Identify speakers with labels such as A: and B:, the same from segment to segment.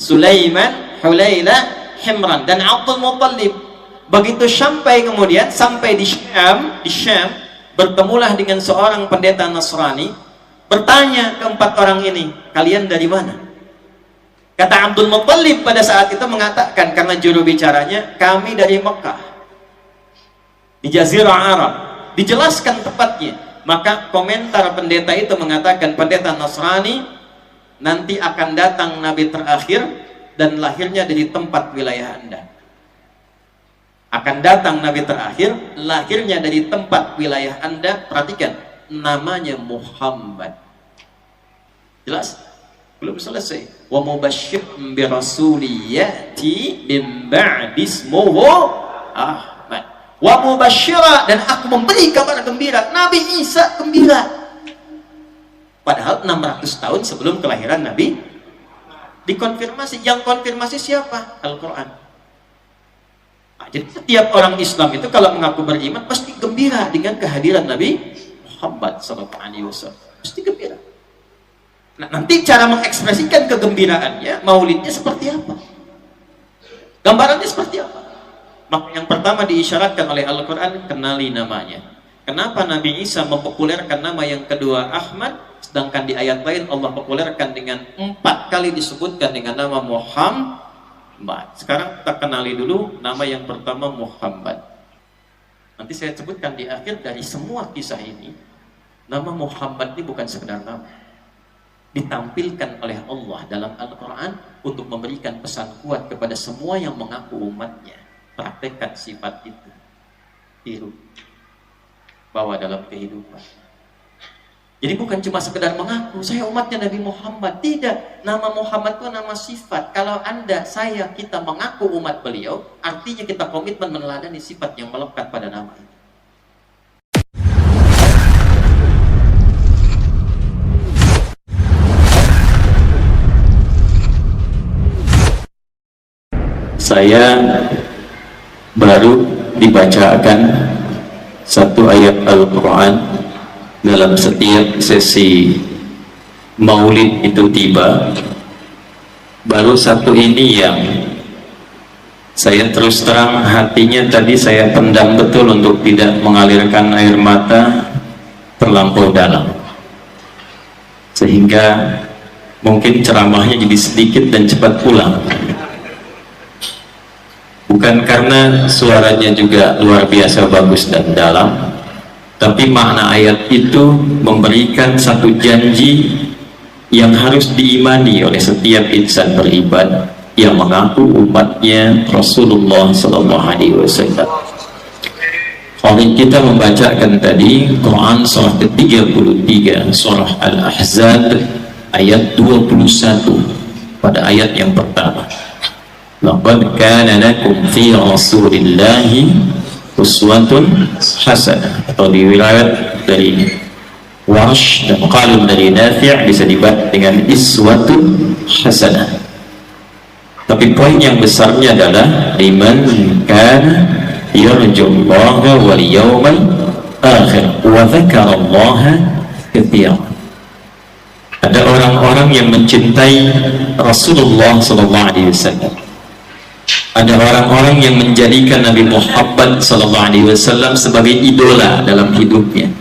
A: Sulaiman, Hulaila, Himran dan Abdul Muttalib. Begitu sampai di Syam, bertemulah dengan seorang pendeta Nasrani, bertanya keempat orang ini, kalian dari mana? Kata Abdul Muttalib pada saat itu mengatakan, karena juru bicaranya, kami dari Mekah, di Jazirah Arab. Dijelaskan tepatnya. Maka komentar pendeta itu mengatakan, pendeta Nasrani, nanti akan datang Nabi terakhir dan lahirnya dari tempat wilayah Anda. Akan datang Nabi terakhir, lahirnya dari tempat wilayah Anda. Perhatikan, namanya Muhammad. Jelas? Belum selesai. Wa mubasysyirun bi rasulin ya'ti min ba'di ismuhu Ahmad. Wa mubasysyiran, dan aku memberi kabar gembira. Nabi Isa gembira. Padahal 600 tahun sebelum kelahiran Nabi dikonfirmasi. Yang konfirmasi siapa? Al-Quran. Nah, jadi setiap orang Islam itu kalau mengaku beriman pasti gembira dengan kehadiran Nabi Muhammad SAW. Pasti gembira. Nah, nanti cara mengekspresikan kegembiraannya, maulidnya seperti apa? Gambarannya seperti apa? Maka yang pertama diisyaratkan oleh Al-Quran, kenali namanya. Kenapa Nabi Isa mempopulerkan nama yang kedua Ahmad, sedangkan di ayat lain Allah populerkan dengan 4 kali disebutkan dengan nama Muhammad. Sekarang kita kenali dulu nama yang pertama, Muhammad. Nanti saya sebutkan di akhir. Dari semua kisah ini, nama Muhammad ini bukan sekedar nama, ditampilkan oleh Allah dalam Al-Quran untuk memberikan pesan kuat kepada semua yang mengaku umatnya. Praktekkan sifat itu, tiru, bawa dalam kehidupan. Jadi bukan cuma sekedar mengaku saya umatnya Nabi Muhammad. Tidak, nama Muhammad itu nama sifat. Kalau Anda, saya, kita mengaku umat beliau, artinya kita komitmen meneladani sifat yang melekat pada nama itu. Saya baru dibacakan satu ayat Al-Quran dalam setiap sesi maulid itu tiba. Baru satu ini yang saya terus terang hatinya tadi saya pendam betul untuk tidak mengalirkan air mata terlampau dalam, sehingga mungkin ceramahnya jadi sedikit dan cepat pulang. Bukan karena suaranya juga luar biasa bagus dan dalam, tapi makna ayat itu memberikan satu janji yang harus diimani oleh setiap insan beriman yang mengaku umatnya Rasulullah SAW. Kalau kita membacakan tadi Quran surah ke-33, surah Al-Ahzab ayat 21, pada ayat yang pertama, laqad kana lakum fi rasulillahi uswatun hasanah, atau di riwayat dari Warsh dan qalun dari Nafi' bisa dibaca dengan iswatun hasanah. Tapi poin yang besarnya adalah liman kana yarjullaha wal yawmal akhir wa dzakarallaha katsiran. Ada orang-orang yang mencintai Rasulullah SAW. Ada orang-orang yang menjadikan Nabi Muhammad SAW sebagai idola dalam hidupnya.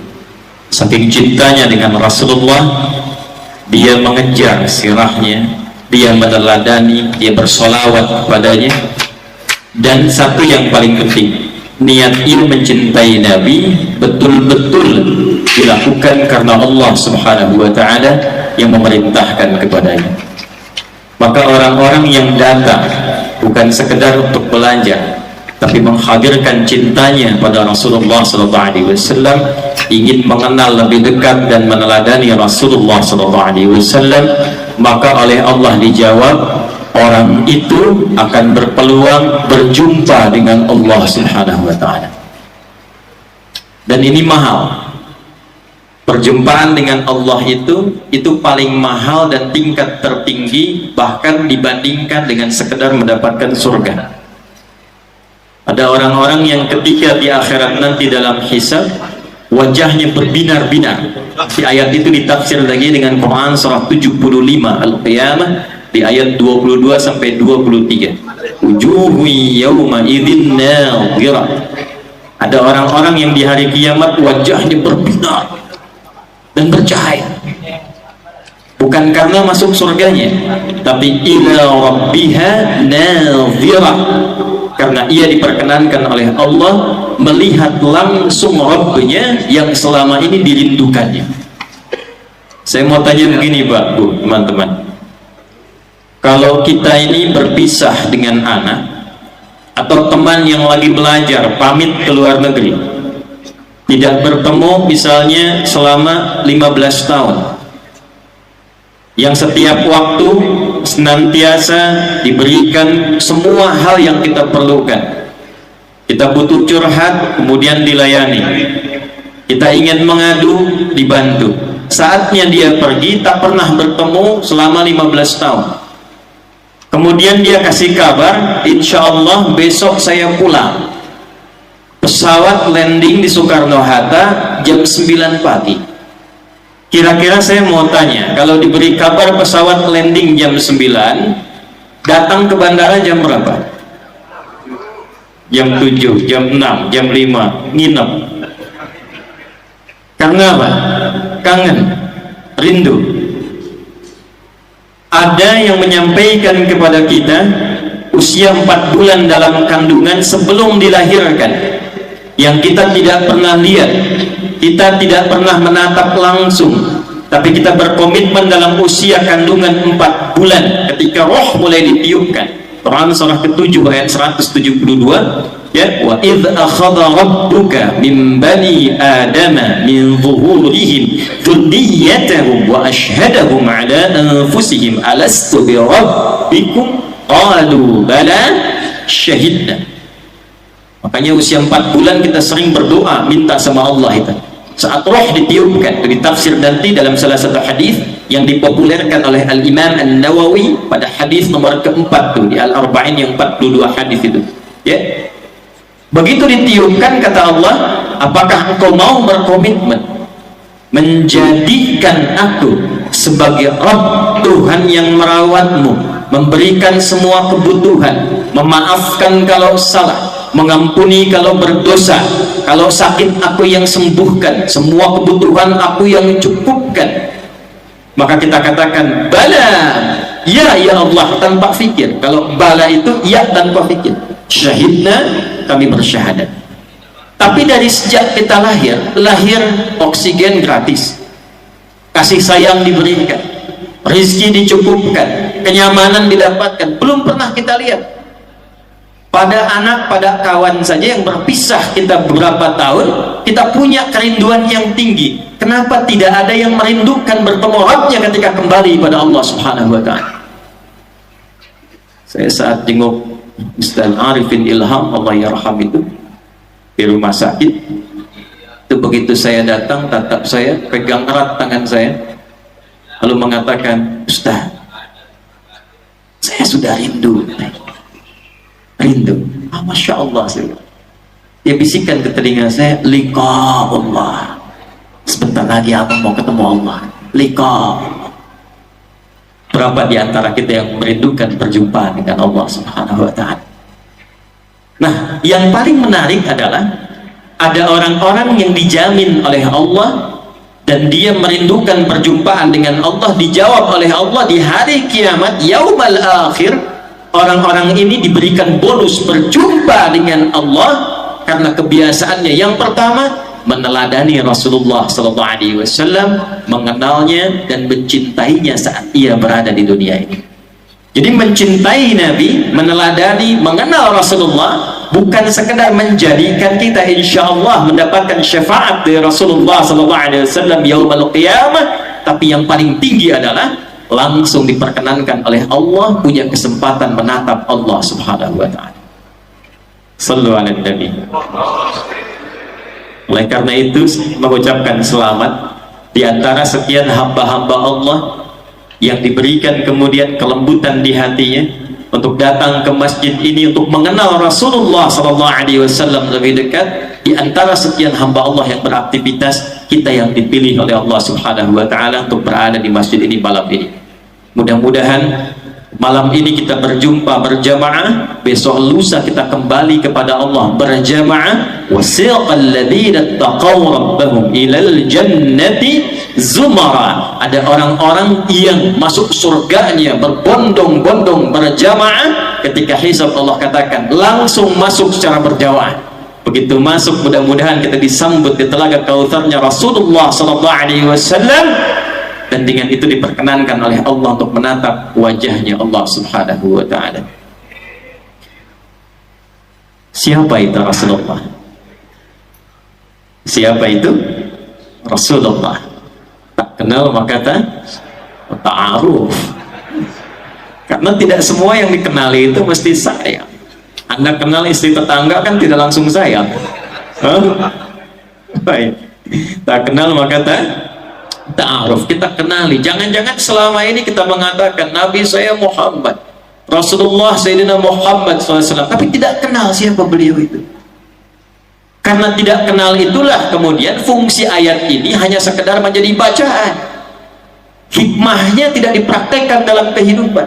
A: Saking cintanya dengan Rasulullah, dia mengejar sirahnya, dia meneladani, dia bersolawat kepadanya. Dan satu yang paling penting, niat ini mencintai Nabi betul-betul dilakukan karena Allah Subhanahu wa Ta'ala yang memerintahkan kepadanya. Maka orang-orang yang datang bukan sekedar untuk belanja, tapi menghadirkan cintanya pada Rasulullah SAW, ingin mengenal lebih dekat dan meneladani Rasulullah SAW, maka oleh Allah dijawab, orang itu akan berpeluang berjumpa dengan Allah Subhanahu wa Ta'ala. Dan ini mahal. Perjumpaan dengan Allah itu paling mahal dan tingkat tertinggi, bahkan dibandingkan dengan sekedar mendapatkan surga. Ada orang-orang yang ketika di akhirat nanti dalam hisab, wajahnya berbinar-binar. Di ayat itu ditafsir lagi dengan Quran surah 75 Al-Qiyamah, di ayat 22 sampai 23. Wujuhu yawma idzin nadhirah. Ada orang-orang yang di hari kiamat wajahnya berbinar dan bercahaya. Bukan karena masuk surganya, tapi ila rabbiha nadhirah, karena ia diperkenankan oleh Allah melihat langsung Rabbnya yang selama ini dirindukannya. Saya mau tanya begini Pak, Bu, teman-teman, kalau kita ini berpisah dengan anak atau teman yang lagi belajar pamit ke luar negeri, tidak bertemu misalnya selama 15 tahun, yang setiap waktu senantiasa diberikan semua hal yang kita perlukan. Kita butuh curhat, kemudian dilayani. Kita ingin mengadu, dibantu. Saatnya dia pergi, tak pernah bertemu selama 15 tahun. Kemudian dia kasih kabar, insya Allah besok saya pulang. Pesawat landing di Soekarno-Hatta jam 9 pagi. Kira-kira saya mau tanya, kalau diberi kabar pesawat landing jam 9, datang ke bandara jam berapa? Jam 7, jam 6, jam 5, nginep. Karena apa? Kangen, rindu. Ada yang menyampaikan kepada kita usia 4 bulan dalam kandungan sebelum dilahirkan, yang kita tidak pernah lihat, kita tidak pernah menatap langsung, tapi kita berkomitmen dalam usia kandungan 4 bulan ketika roh mulai ditiupkan. Quran surah ke-7 ayat 172, ya, wa idz akhadha rabbuka min bani adama min zuhurihim dzurriyyatahum wa ashhadahum ala anfusihim alastu bi rabbikum qalu bala syahidna. Makanya usia 4 bulan kita sering berdoa minta sama Allah itu saat roh ditiupkan. Dari tafsir nanti dalam salah satu hadis yang dipopulerkan oleh Al-Imam An-Nawawi pada hadis nomor keempat tuh di Al-Arba'in yang 42 hadis itu, ya. Begitu ditiupkan kata Allah, apakah engkau mau berkomitmen menjadikan aku sebagai Rabb, Tuhan yang merawatmu, memberikan semua kebutuhan, memaafkan kalau salah, mengampuni kalau berdosa, kalau sakit aku yang sembuhkan, semua kebutuhan aku yang cukupkan. Maka kita katakan bala, ya Allah, tanpa fikir. Kalau bala itu ya tanpa fikir. Syahidna, kami bersyahadat. Tapi dari sejak kita lahir oksigen gratis, kasih sayang diberikan, rezeki dicukupkan, kenyamanan didapatkan. Belum pernah kita lihat pada anak, pada kawan saja yang berpisah kita beberapa tahun, kita punya kerinduan yang tinggi. Kenapa tidak ada yang merindukan bertemu Rabbnya ketika kembali pada Allah Subhanahu wa ta'ala? Saya saat jenguk Ustaz Arifin Ilham, Allah yarham, itu di rumah sakit, itu begitu saya datang, tatap saya, pegang erat tangan saya, lalu mengatakan, Ustaz, saya sudah rindu. Masya Allah. Dia bisikkan ke telinga saya, liqa Allah, sebentar lagi abang mau ketemu Allah. Liqa. Berapa di antara kita yang merindukan perjumpaan dengan Allah Subhanahu wa ta'ala? Nah, yang paling menarik adalah ada orang-orang yang dijamin oleh Allah dan dia merindukan perjumpaan dengan Allah, dijawab oleh Allah di hari kiamat, yaumal akhir. Orang-orang ini diberikan bonus berjumpa dengan Allah karena kebiasaannya. Yang pertama, meneladani Rasulullah SAW, mengenalnya dan mencintainya saat ia berada di dunia ini. Jadi mencintai Nabi, meneladani, mengenal Rasulullah, bukan sekedar menjadikan kita insya Allah mendapatkan syafaat dari Rasulullah SAW yaumul qiyamah, tapi yang paling tinggi adalah langsung diperkenankan oleh Allah, punya kesempatan menatap Allah Subhanahu wa ta'ala. Sallu ala Nabi. Oleh karena itu mengucapkan selamat di antara sekian hamba-hamba Allah yang diberikan kemudian kelembutan di hatinya untuk datang ke masjid ini untuk mengenal Rasulullah SAW lebih dekat. Di antara sekian hamba Allah yang beraktivitas, kita yang dipilih oleh Allah Subhanahu wa ta'ala untuk berada di masjid ini malam ini. Mudah-mudahan Malam ini kita berjumpa berjamaah, besok lusa kita kembali kepada Allah berjamaah. Wasiqal ladzina taqaw rabbahum ilal jannati zumara. Ada orang-orang yang masuk surganya berbondong-bondong berjamaah. Ketika hisab Allah katakan langsung masuk secara berjamaah. Begitu masuk, mudah-mudahan kita disambut di telaga Kautsarnya Rasulullah sallallahu alaihi wasallam. Dan dengan itu diperkenankan oleh Allah untuk menatap wajahnya Allah subhanahu wa ta'ala. Siapa itu Rasulullah? Siapa itu Rasulullah? Tak kenal maka ta'aruf. Karena tidak semua yang dikenali itu mesti sayang. Anda kenal istri tetangga kan tidak langsung sayang. Baik. Tak kenal maka ta'aruf, kita kenali. Jangan-jangan selama ini kita mengatakan Nabi saya Muhammad, Rasulullah Sayyidina Muhammad SAW, tapi tidak kenal siapa beliau itu. Karena tidak kenal itulah kemudian fungsi ayat ini hanya sekedar menjadi bacaan. Hikmahnya tidak dipraktekkan dalam kehidupan.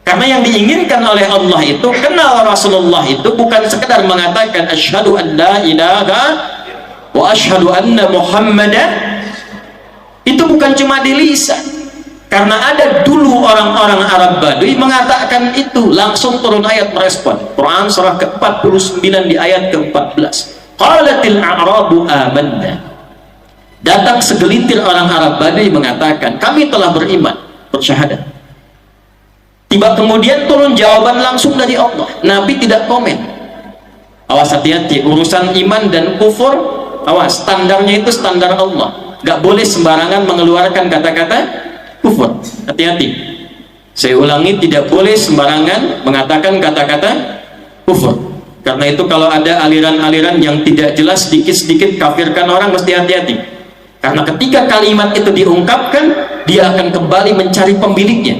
A: Karena yang diinginkan oleh Allah itu, kenal Rasulullah itu bukan sekedar mengatakan asyhadu an la ilaha wa asyhadu anna Muhammadan. Itu bukan cuma di lisan. Karena ada dulu orang-orang Arab Badui mengatakan itu, langsung turun ayat merespon. Quran surah ke-49 di ayat ke-14. Qalatil a'rabu amanna. Datang segelintir orang Arab Badui mengatakan, kami telah beriman, bersyahadat. Tiba kemudian turun jawaban langsung dari Allah. Nabi tidak komen. Awas, hati-hati, urusan iman dan kufur, awas, standarnya itu standar Allah. Gak boleh sembarangan mengeluarkan kata-kata kufur. Hati-hati. Saya ulangi, tidak boleh sembarangan mengatakan kata-kata kufur. Karena itu kalau ada aliran-aliran yang tidak jelas, sedikit-sedikit kafirkan orang, mesti hati-hati. Karena ketika kalimat itu diungkapkan, dia akan kembali mencari pemiliknya.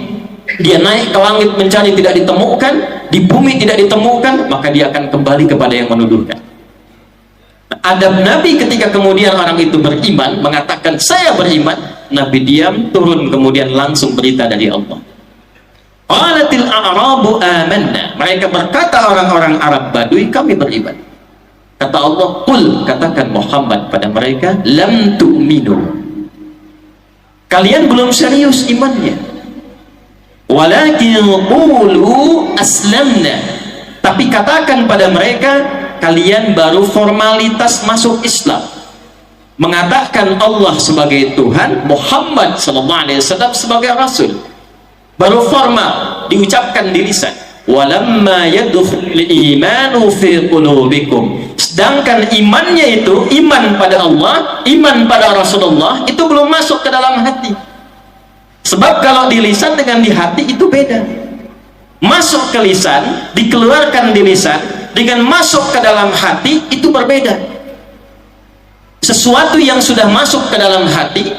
A: Dia naik ke langit mencari, tidak ditemukan, di bumi tidak ditemukan, maka dia akan kembali kepada yang menuduhkan. Adab Nabi ketika kemudian orang itu beriman, mengatakan saya beriman, Nabi diam, turun kemudian langsung berita dari Allah. Qalatil a'rabu amanna. Mereka berkata orang-orang Arab Badui, kami beriman. Kata Allah, qul, katakan Muhammad pada mereka, lam tu'minu. Kalian belum serius imannya. Walakin qulu aslamna. Tapi katakan pada mereka, kalian baru formalitas masuk Islam, mengatakan Allah sebagai Tuhan, Muhammad SAW sebagai Rasul, baru formal diucapkan di lisan. Walamma yadkhulul imanu fi qulubikum. Sedangkan imannya itu, iman pada Allah, iman pada Rasulullah, itu belum masuk ke dalam hati. Sebab kalau di lisan dengan di hati itu beda. Masuk ke lisan, dikeluarkan di lisan, dengan masuk ke dalam hati itu berbeda. Sesuatu yang sudah masuk ke dalam hati,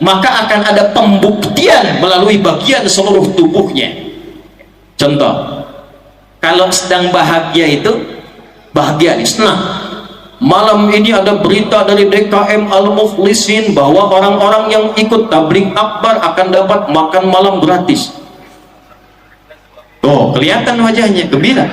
A: maka akan ada pembuktian melalui bagian seluruh tubuhnya. Contoh, kalau sedang bahagia itu, bahagia nih, senang. Malam ini ada berita dari DKM Al-Muflisin bahwa orang-orang yang ikut tabligh akbar akan dapat makan malam gratis. Oh, kelihatan wajahnya gembira.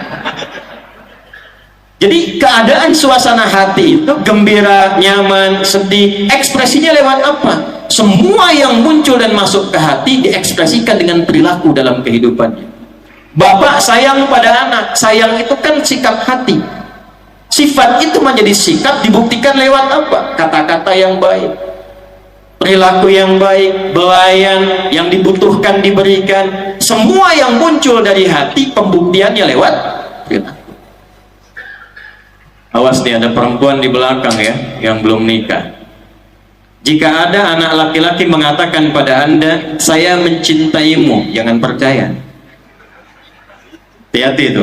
A: Jadi keadaan suasana hati itu gembira, nyaman, sedih, ekspresinya lewat apa? Semua yang muncul dan masuk ke hati diekspresikan dengan perilaku dalam kehidupannya. Bapak sayang pada anak, sayang itu kan sikap hati. Sifat itu menjadi sikap dibuktikan lewat apa? Kata-kata yang baik, perilaku yang baik, belayan yang dibutuhkan diberikan. Semua yang muncul dari hati pembuktiannya lewat perilaku. Awas nih, ada perempuan di belakang ya yang belum nikah. Jika ada anak laki-laki mengatakan pada Anda, saya mencintaimu, jangan percaya. Hati-hati itu.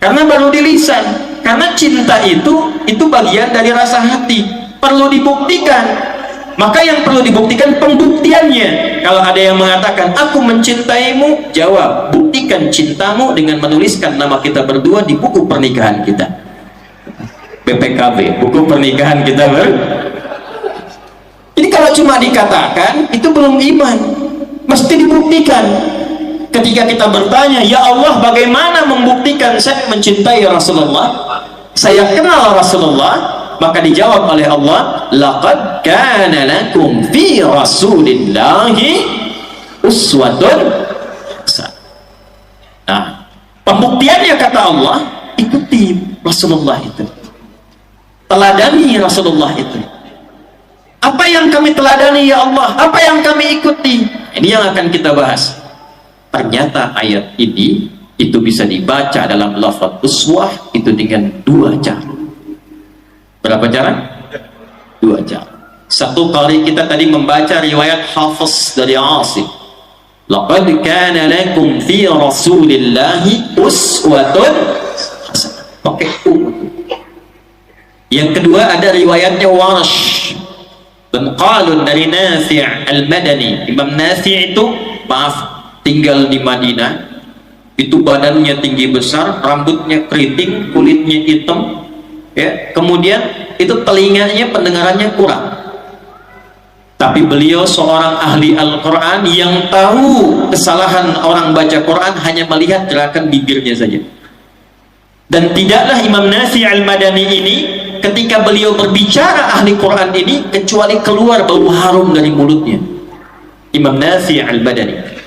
A: Karena baru di lisan. Karena cinta itu bagian dari rasa hati, perlu dibuktikan. Maka yang perlu dibuktikan pembuktiannya. Kalau ada yang mengatakan aku mencintaimu, jawab, buktikan cintamu dengan menuliskan nama kita berdua di buku pernikahan kita. BPKB, buku pernikahan kita Jadi kalau cuma dikatakan itu belum iman, mesti dibuktikan. Ketika kita bertanya, ya Allah, bagaimana membuktikan saya mencintai Rasulullah, saya kenal Rasulullah, maka dijawab oleh Allah, laqad kana lakum fi rasulillahi uswatun hasanah. Nah, pembuktiannya kata Allah, ikuti Rasulullah itu, teladani Rasulullah itu. Apa yang kami teladani ya Allah, apa yang kami ikuti? Ini yang akan kita bahas. Ternyata ayat ini itu bisa dibaca dalam lafaz uswah itu dengan dua cara. Berapa cara? Dua cara. Satu kali kita tadi membaca riwayat Hafiz dari Asim, laqad kana lakum fi rasulillahi uswatun hasanah, pakai u. Yang kedua ada riwayatnya Warsh dan Qalun dari Nafi' al-Madani. Imam Nafi' itu tinggal di Madinah, itu badannya tinggi besar, rambutnya keriting, kulitnya hitam, ya. Kemudian itu telinganya, pendengarannya kurang, tapi beliau seorang ahli Al-Quran yang tahu kesalahan orang baca Quran hanya melihat gerakan bibirnya saja. Dan tidaklah Imam Nafi' al-Madani ini ketika beliau berbicara ahli Quran ini kecuali keluar bau harum dari mulutnya, Imam Nafi' al-Madani.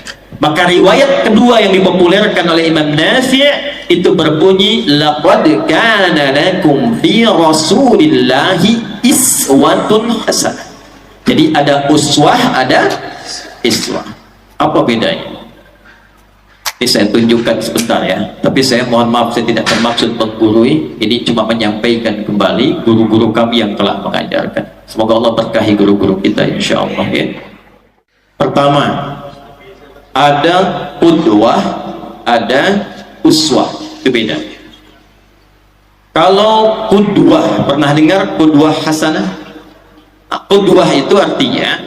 A: Maka riwayat kedua yang dipopulerkan oleh Imam Nafi' itu berbunyi, laqad kana lakum fi rasulillahi iswatun hasanah. Jadi ada uswah, ada iswah. Apa bedanya? Ini saya tunjukkan sebentar ya, tapi saya mohon maaf, saya tidak bermaksud menggurui. Ini cuma menyampaikan kembali guru-guru kami yang telah mengajarkan. Semoga Allah berkahi guru-guru kita insya Allah ya. Pertama, ada qudwah, ada uswah, itu beda. Kalau qudwah, pernah dengar qudwah hasanah? Nah, qudwah itu artinya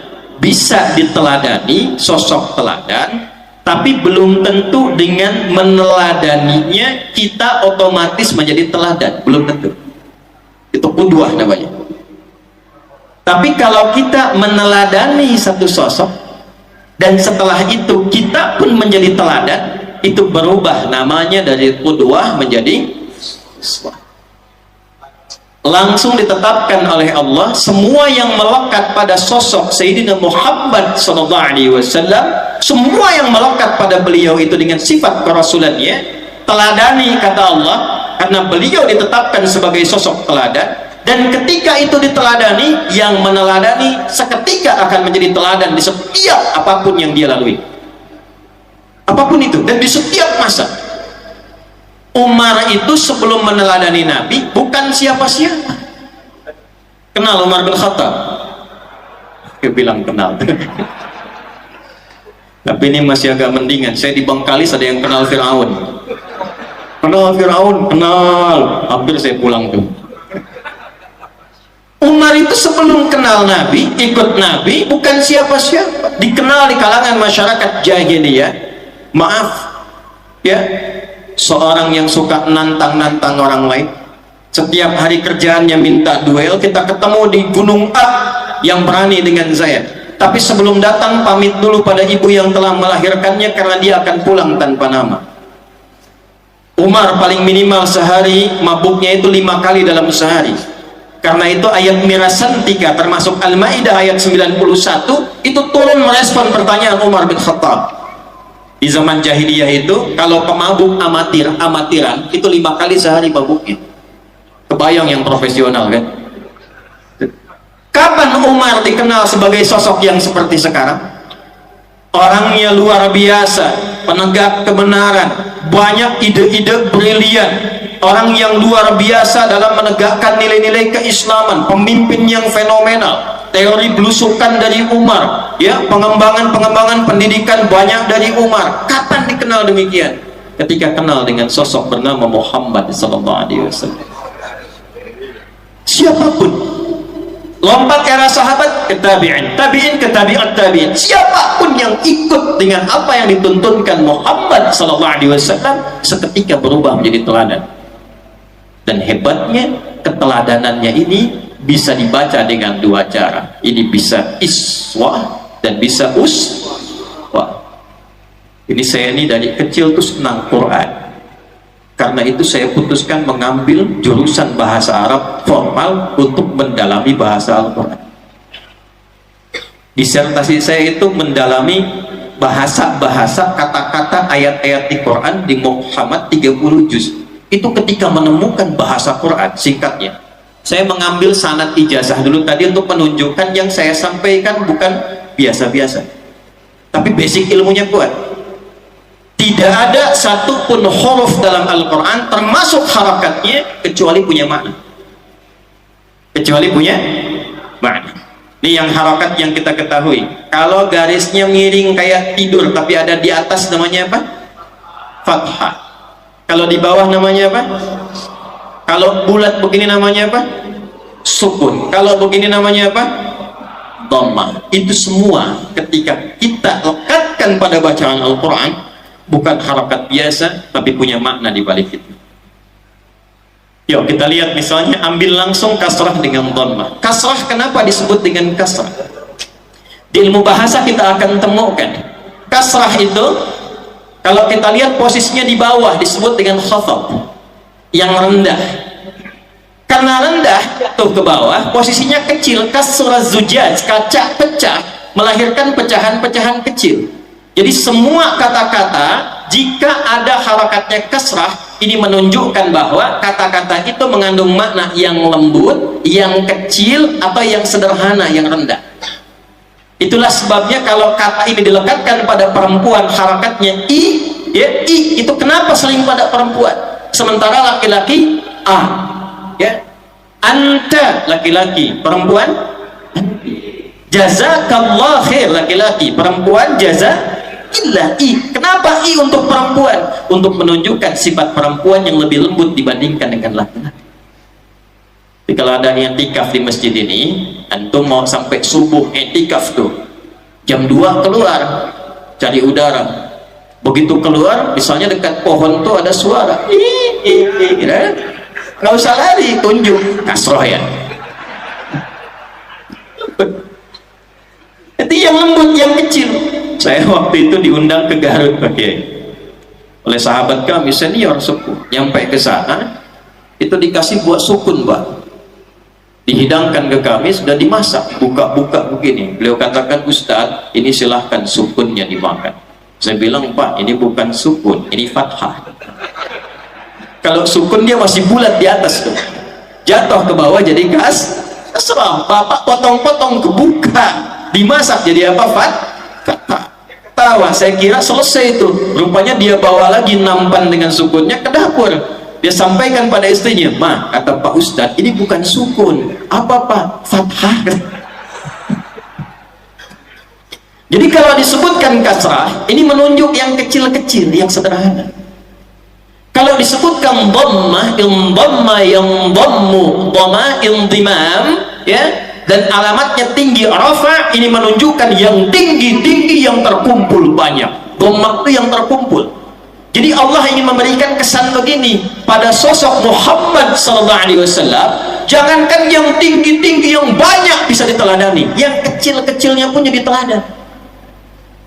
A: bisa diteladani, sosok teladan, tapi belum tentu dengan meneladaninya kita otomatis menjadi teladan, belum tentu. Itu qudwah namanya. Tapi kalau kita meneladani satu sosok dan setelah itu kita pun menjadi teladan, itu berubah namanya dari qudwah menjadi uswah. Langsung ditetapkan oleh Allah semua yang melekat pada sosok Sayyidina Muhammad SAW, semua yang melekat pada beliau itu dengan sifat kerasulannya, teladani kata Allah, karena beliau ditetapkan sebagai sosok teladan. Dan ketika itu diteladani, yang meneladani seketika akan menjadi teladan di setiap apapun yang dia lalui, apapun itu, dan di setiap masa. Umar itu sebelum meneladani Nabi bukan siapa-siapa. Kenal Umar bin Khattab? Dia bilang kenal. Tapi ini masih agak mendingan. Saya di Bangkalis ada yang kenal Fir'aun. Kenal Fir'aun, kenal. Hampir saya pulang tuh. Umar itu sebelum kenal Nabi, ikut Nabi, bukan siapa-siapa. Dikenal di kalangan masyarakat jahiliyah. Maaf, ya, seorang yang suka nantang-nantang orang lain. Setiap hari kerjaannya minta duel. Kita ketemu di Gunung A, yang berani dengan saya. Tapi sebelum datang pamit dulu pada ibu yang telah melahirkannya, karena dia akan pulang tanpa nama. Umar paling minimal sehari mabuknya itu 5 kali dalam sehari. Karena itu ayat Mirasantika termasuk Al-Maidah ayat 91 itu turun merespon pertanyaan Umar bin Khattab. Di zaman jahiliyah itu kalau pemabuk amatiran itu 5 kali sehari mabuknya. Kebayang yang profesional kan? Kapan Umar dikenal sebagai sosok yang seperti sekarang? Orangnya luar biasa, penegak kebenaran, banyak ide-ide brilian, orang yang luar biasa dalam menegakkan nilai-nilai keislaman, pemimpin yang fenomenal, teori belusukan dari Umar, ya, pengembangan pendidikan banyak dari Umar. Kapan dikenal demikian? Ketika kenal dengan sosok bernama Muhammad SAW. Siapapun, lompat era sahabat ke tabi'in, tabi'in ke tabi'at tabi'in, siapapun yang ikut dengan apa yang dituntunkan Muhammad SAW seketika berubah menjadi teladan. Dan hebatnya keteladanannya ini bisa dibaca dengan 2 cara. Ini bisa iswah dan bisa uswah. Ini saya ini dari kecil tuh senang Quran. Karena itu saya putuskan mengambil jurusan bahasa Arab formal untuk mendalami bahasa Al-Quran. Disertasi saya itu mendalami bahasa-bahasa kata-kata ayat-ayat di Quran di Muhammad 30 juz. Itu ketika menemukan bahasa Quran singkatnya. Saya mengambil sanad ijazah dulu tadi untuk menunjukkan yang saya sampaikan bukan biasa-biasa. Tapi basic ilmunya kuat. Tidak ada satupun huruf dalam Al-Quran termasuk harakatnya kecuali punya makna. Kecuali punya makna. Ini yang harakat yang kita ketahui. Kalau garisnya miring kayak tidur tapi ada di atas namanya apa? Fathah. Kalau di bawah namanya apa? Kalau bulat begini namanya apa? Sukun. Kalau begini namanya apa? Dhammah. Itu semua ketika kita lekatkan pada bacaan Al-Quran, bukan harakat biasa tapi punya makna di balik itu. Yuk kita lihat misalnya, ambil langsung kasrah dengan dhammah. Kasrah kenapa disebut dengan kasrah? Di ilmu bahasa kita akan temukan kasrah itu kalau kita lihat posisinya di bawah disebut dengan khafad, yang rendah. Karena rendah jatuh ke bawah, posisinya kecil, kasrah zujaj, kaca pecah, melahirkan pecahan-pecahan kecil. Jadi semua kata-kata jika ada harakatnya kasrah, ini menunjukkan bahwa kata-kata itu mengandung makna yang lembut, yang kecil, atau yang sederhana, yang rendah. Itulah sebabnya kalau kata ini dilekatkan pada perempuan, harakatnya i, ya, i itu kenapa sering pada perempuan, sementara laki-laki a, ya, anta laki-laki, perempuan jazakallah khair, laki-laki, perempuan jaza illa i. Kenapa i untuk perempuan? Untuk menunjukkan sifat perempuan yang lebih lembut dibandingkan dengan laki-laki. Jadi kalau ada i'tikaf di masjid ini, antum mau sampai subuh i'tikaf tuh, jam 2 keluar cari udara. Begitu keluar, misalnya dekat pohon tuh ada suara, nggak usah lari, tunjuk kasroh ya. Itu yang lembut, yang kecil. Saya waktu itu diundang ke Garut pakai oleh sahabat kami senior sepuh. Nyampe ke sana itu dikasih buah sukun, Pak. Dihidangkan ke kami, sudah dimasak, buka-buka begini. Beliau katakan, Ustadz, ini silahkan sukunnya dimakan. Saya bilang, Pak, ini bukan sukun, ini fathah. Kalau sukun dia masih bulat di atas tuh, jatuh ke bawah jadi kasrah. Bapak potong-potong kebuka, dimasak jadi apa? Fathah. Tawa, saya kira selesai itu. Rupanya dia bawa lagi nampan dengan sukunnya ke dapur. Dia sampaikan pada istrinya, "Ma, kata Pak Ustadz, ini bukan sukun. Apa Pak? Fathah." Jadi kalau disebutkan kasrah, ini menunjuk yang kecil-kecil, yang sederhana. Kalau disebutkan dhammah, indhamma, yang dhammu, dhamma, indimam, ya, dan alamatnya tinggi, rafa, ini menunjukkan yang tinggi-tinggi, yang terkumpul banyak. Dhammah itu yang terkumpul. Jadi Allah ingin memberikan kesan begini pada sosok Muhammad SAW. Jangankan yang tinggi-tinggi, yang banyak bisa diteladani, yang kecil-kecilnya pun jadi teladan.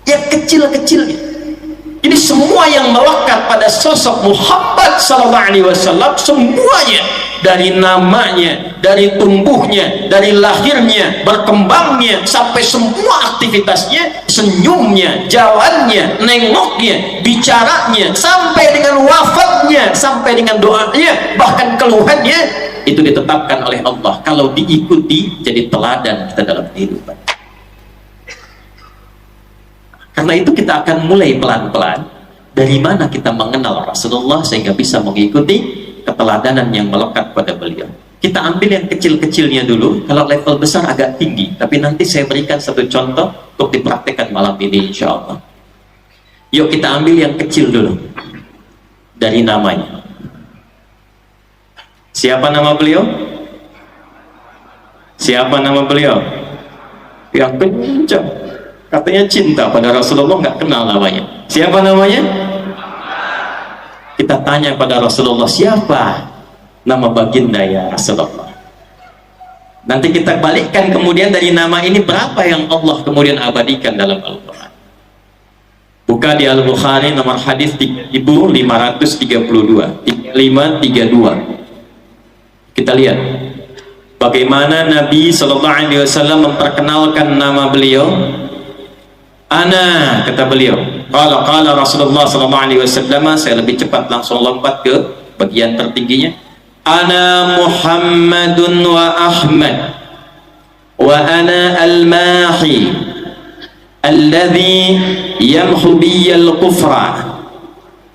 A: Yang kecil-kecilnya. Jadi semua yang melekat pada sosok Muhammad SAW, semuanya, dari namanya, dari tumbuhnya, dari lahirnya, berkembangnya, sampai semua aktivitasnya, senyumnya, jalannya, nengoknya, bicaranya, sampai dengan wafatnya, sampai dengan doanya, bahkan keluhannya, itu ditetapkan oleh Allah. Kalau diikuti, jadi teladan kita dalam kehidupan. Karena itu kita akan mulai pelan-pelan dari mana kita mengenal Rasulullah sehingga bisa mengikuti keteladanan yang melekat pada beliau. Kita ambil yang kecil-kecilnya dulu. Kalau level besar agak tinggi, tapi nanti saya berikan satu contoh untuk dipraktikkan malam ini insya Allah. Yuk kita ambil yang kecil dulu, dari namanya. Siapa nama beliau? Siapa nama beliau? Yang kencang, katanya cinta pada Rasulullah, nggak kenal namanya. Siapa namanya? Kita tanya pada Rasulullah, siapa nama baginda ya Rasulullah? Nanti kita balikkan kemudian dari nama ini berapa yang Allah kemudian abadikan dalam Al-Quran. Buka di Al-Bukhari nomor hadis 3532, 3532. Kita lihat bagaimana Nabi Shallallahu Alaihi Wasallam memperkenalkan nama beliau. Ana, kata beliau, qala Rasulullah Shallallahu Alaihi Wasallam. Saya lebih cepat langsung lompat ke bagian tertingginya. Ana Muhammadun wa Ahmad wa ana al-mahi alladhi yamhu biyyal kufra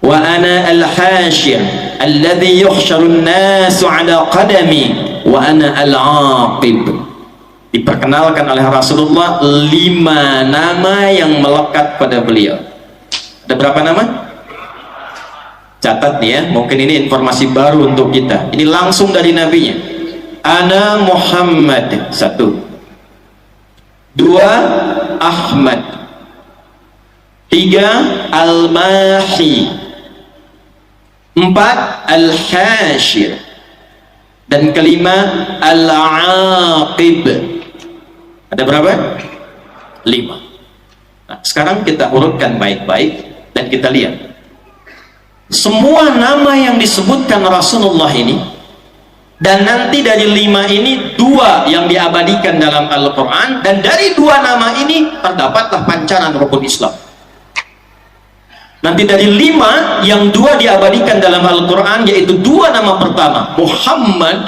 A: wa ana al-hashir alladhi yuhsharun nasu ala qadami wa ana al-aqib. Diperkenalkan oleh Rasulullah 5 nama yang melekat pada beliau. Ada berapa nama? Catat nih ya, mungkin ini informasi baru untuk kita. Ini langsung dari nabinya. Ana Muhammad, 1. 2 Ahmad. 3 Al-Mahi. 4 Al-Hashir. Dan kelima Al-Aqib. Ada berapa? 5. Nah, sekarang kita urutkan baik-baik dan kita lihat semua nama yang disebutkan Rasulullah ini, dan nanti dari 5 ini 2 yang diabadikan dalam Al-Quran, dan dari 2 nama ini terdapatlah pancaran rukun Islam. Nanti dari 5 yang 2 diabadikan dalam Al-Quran, yaitu 2 nama pertama Muhammad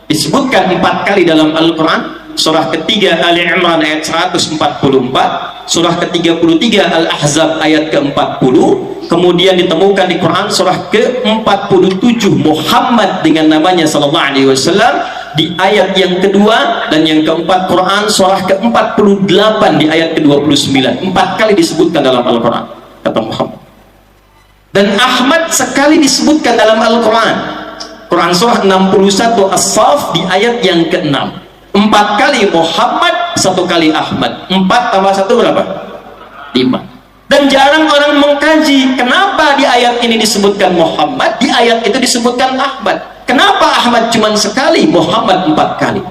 A: disebutkan 4 kali dalam Al-Quran. Surah ketiga Ali Imran ayat 144, surah ke-33 Al-Ahzab ayat ke-40, kemudian ditemukan di Quran surah ke-47 Muhammad dengan namanya Sallallahu Alaihi Wasallam di ayat yang kedua, dan yang keempat Quran surah ke-48 di ayat ke-29. 4 kali disebutkan dalam Al-Quran kata Muhammad. Dan Ahmad sekali disebutkan dalam Al-Quran, Quran surah 61 As-Saff di ayat yang ke-6. 4 kali Muhammad, 1 kali Ahmad. 4 tambah 1 berapa? 5. Dan jarang orang mengkaji kenapa di ayat ini disebutkan Muhammad, di ayat itu disebutkan Ahmad. Kenapa Ahmad cuma sekali, Muhammad 4 kali?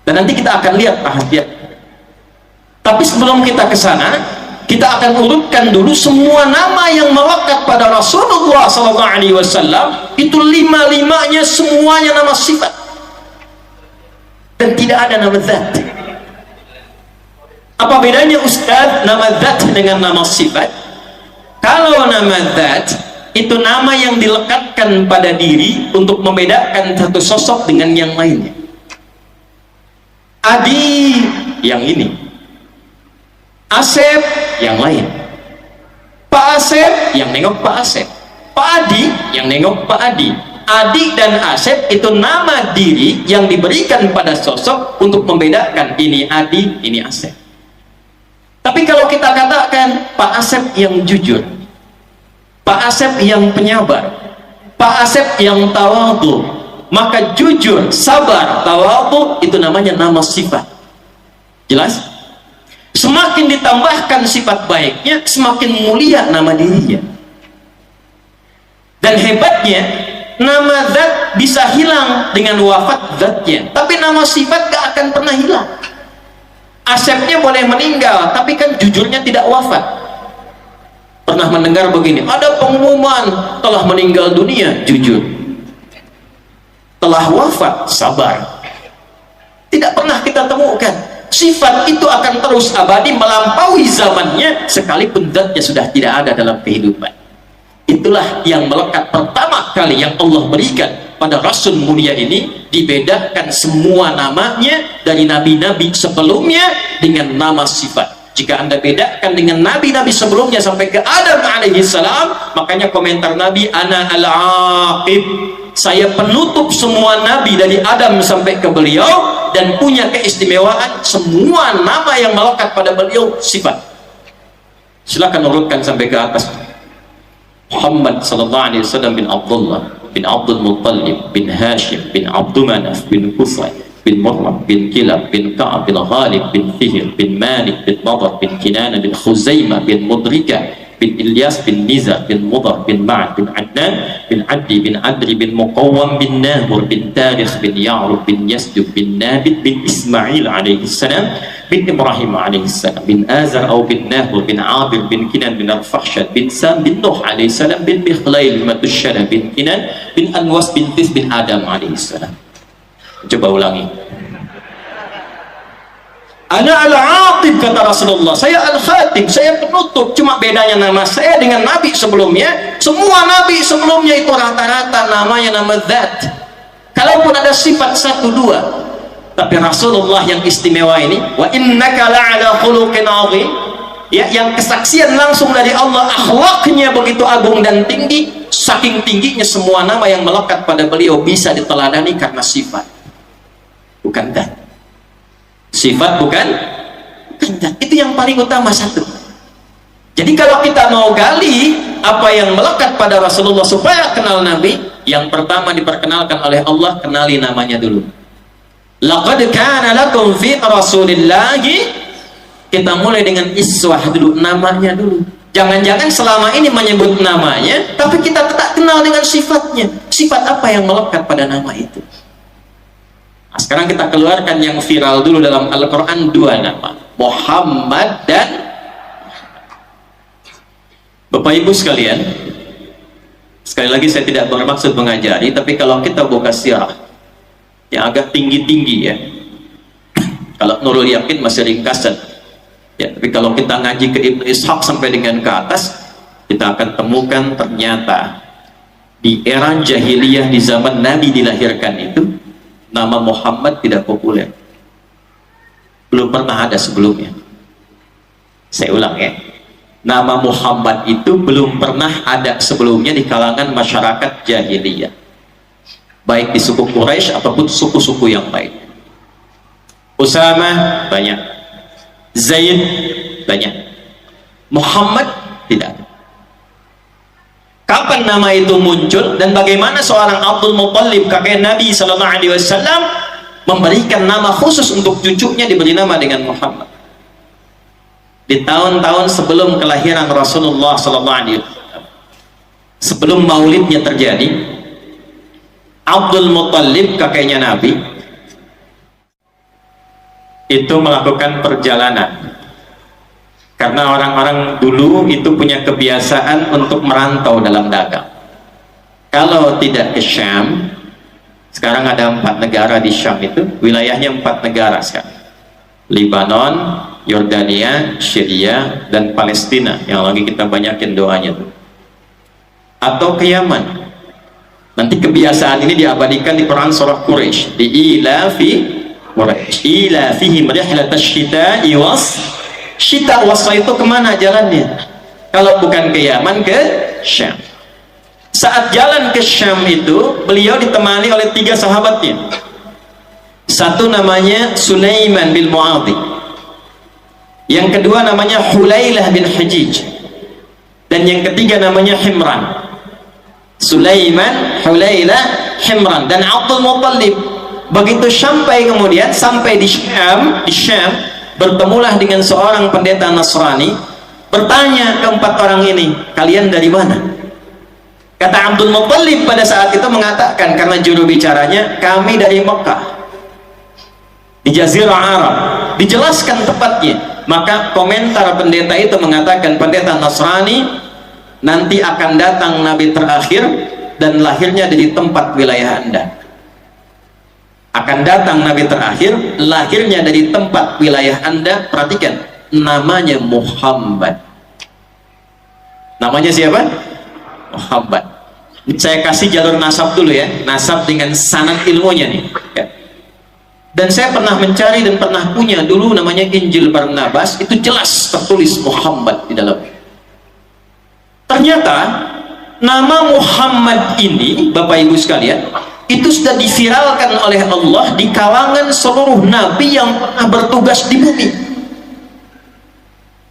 A: Dan nanti kita akan lihat perhatian. Tapi sebelum kita ke sana, kita akan urutkan dulu semua nama yang melekat pada Rasulullah SAW. Itu 5-5-nya semuanya nama sifat. Dan tidak ada nama zat. Apa bedanya Ustaz nama zat dengan nama sifat? Kalau nama zat itu nama yang dilekatkan pada diri untuk membedakan satu sosok dengan yang lainnya. Adi yang ini, Asep yang lain, Pak Asep yang nengok Pak Asep, Pak Adi yang nengok Pak Adi. Adi dan Asep itu nama diri yang diberikan pada sosok untuk membedakan ini Adi, ini Asep. Tapi kalau kita katakan Pak Asep yang jujur, Pak Asep yang penyabar, Pak Asep yang tawadhu, maka jujur, sabar, tawadhu itu namanya nama sifat. Jelas? Semakin ditambahkan sifat baiknya, semakin mulia nama dirinya. Dan hebatnya, nama zat bisa hilang dengan wafat zatnya, tapi nama sifat gak akan pernah hilang. Asepnya boleh meninggal, tapi kan jujurnya tidak wafat. Pernah mendengar begini, ada pengumuman telah meninggal dunia, jujur. Telah wafat, sabar. Tidak pernah kita temukan. Sifat itu akan terus abadi melampaui zamannya, sekalipun zatnya sudah tidak ada dalam kehidupan. Itulah yang melekat pertama kali yang Allah berikan pada Rasul mulia ini, dibedakan semua namanya dari nabi-nabi sebelumnya dengan nama sifat. Jika Anda bedakan dengan nabi-nabi sebelumnya sampai ke Adam alaihissalam, makanya komentar Nabi, ana al-aqib, saya penutup semua nabi dari Adam sampai ke beliau, dan punya keistimewaan semua nama yang melekat pada beliau sifat. Silakan urutkan sampai ke atas. Muhammad sallallahu alaihi wasallam bin Abdullah bin Abdul Muttalib bin Hashim bin Abdul Manaf bin Qusay bin Murrah bin Kilab bin Ka'ab bin Ghalib bin Fihr bin Malik bin Nadar bin Kinana bin Khuzaimah bin Mudrika bin Ilyas bin Niza bin Mudar bin Ma'ad bin Adnan bin Addi bin Adri bin Muqawwam bin Nahur bin Tarikh bin Ya'rub bin Yasdub bin Nabit bin Ismail alaihi salam bin Ibrahim alaihissalam, bin Azar atau bin Nahur, bin Abir, bin Kinan, bin Al-Fahsyad, bin Sam, bin Nuh alaihissalam, bin Mikhlail, bin Matusyana, bin Kinan, bin Anwas, bin Tis, bin Adam alaihissalam. Coba ulangi. Ana al-Atib, kata Rasulullah, saya al-Khatib, saya penutup. Cuma bedanya nama saya dengan nabi sebelumnya. Semua nabi sebelumnya itu rata-rata namanya nama Zat, kalaupun ada sifat 1-2. Tapi Rasulullah yang istimewa ini, wa innaka la'ala khuluqin 'azim, ya, yang kesaksian langsung dari Allah, akhlaknya begitu agung dan tinggi. Saking tingginya semua nama yang melekat pada beliau bisa diteladani karena sifat, bukan zat. Sifat bukan zat. Itu yang paling utama satu. Jadi kalau kita mau gali apa yang melekat pada Rasulullah supaya kenal Nabi, yang pertama diperkenalkan oleh Allah, kenali namanya dulu. Laqad kana lakum fi Rasulillahi, kita mulai dengan iswah dulu, namanya dulu. Jangan-jangan selama ini menyebut namanya tapi kita tak kenal dengan sifatnya. Sifat apa yang melekat pada nama itu? Nah, sekarang kita keluarkan yang viral dulu dalam Al-Quran, 2 nama, Muhammad dan Bapak Ibu sekalian. Sekali lagi saya tidak bermaksud mengajari, tapi kalau kita buka sirah yang agak tinggi-tinggi ya, kalau Nurul Yakin masih ringkasan ya, tapi kalau kita ngaji ke Ibnu Ishaq sampai dengan ke atas, kita akan temukan ternyata di era jahiliyah, di zaman Nabi dilahirkan itu, nama Muhammad tidak populer, belum pernah ada sebelumnya. Saya ulang ya, nama Muhammad itu belum pernah ada sebelumnya di kalangan masyarakat jahiliyah, baik di suku Quraisy ataupun suku-suku yang lain. Usama banyak, Zaid banyak, Muhammad tidak. Kapan nama itu muncul dan bagaimana seorang Abdul Muttalib, kakek Nabi Sallallahu Alaihi Wasallam, memberikan nama khusus untuk cucunya, diberi nama dengan Muhammad. Di tahun-tahun sebelum kelahiran Rasulullah Sallallahu Alaihi Wasallam, sebelum maulidnya terjadi, Abdul Muttalib, kakeknya Nabi, itu melakukan perjalanan. Karena orang-orang dulu itu punya kebiasaan untuk merantau dalam dagang. Kalau tidak ke Syam, sekarang ada 4 negara di Syam itu, wilayahnya 4 negara sekarang. Libanon, Yordania, Syria, dan Palestina, yang lagi kita banyakin doanya tuh. Atau ke Yaman. Nanti kebiasaan ini diabadikan di Quran surah Quraisy, di ilafi Quraisy, ilafihim rihlatash syita'i was syita. Wasa itu kemana jalannya? Kalau bukan ke Yaman, ke Syam. Saat jalan ke Syam itu, beliau ditemani oleh 3 sahabatnya. Satu namanya Sulaiman bin Mu'adhi, yang kedua namanya Hulailah bin Hajij, dan yang ketiga namanya Himran. Sulaiman, Hulailah, Himran, dan Abdul Muttalib. Begitu sampai di Syam, bertemulah dengan seorang pendeta Nasrani, bertanya ke 4 orang ini, kalian dari mana? Kata Abdul Muttalib pada saat itu mengatakan, karena juru bicaranya, kami dari Mekah, di Jazirah Arab. Dijelaskan tepatnya. Maka komentar pendeta itu mengatakan, pendeta Nasrani, nanti akan datang Nabi terakhir dan lahirnya dari tempat wilayah Anda. Akan datang Nabi terakhir, lahirnya dari tempat wilayah Anda. Perhatikan, namanya Muhammad. Namanya siapa? Muhammad. Saya kasih jalur nasab dulu ya, nasab dengan sanad ilmunya nih ya. Dan saya pernah mencari dan pernah punya dulu namanya Injil Barnabas, itu jelas tertulis Muhammad di dalamnya. Ternyata nama Muhammad ini, Bapak Ibu sekalian, itu sudah diviralkan oleh Allah di kalangan seluruh nabi yang pernah bertugas di bumi.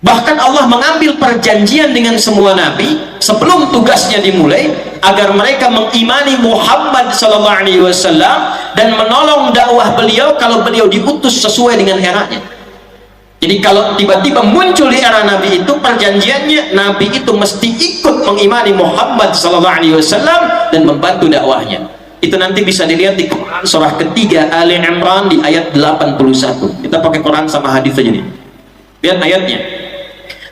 A: Bahkan Allah mengambil perjanjian dengan semua nabi sebelum tugasnya dimulai, agar mereka mengimani Muhammad SAW dan menolong dakwah beliau kalau beliau diutus sesuai dengan eranya. Jadi kalau tiba-tiba muncul di era Nabi itu, perjanjiannya Nabi itu mesti ikut mengimani Muhammad SAW dan membantu dakwahnya. Itu nanti bisa dilihat di Quran surah ketiga Ali Imran di ayat 81. Kita pakai Quran sama hadis aja nih. Lihat ayatnya.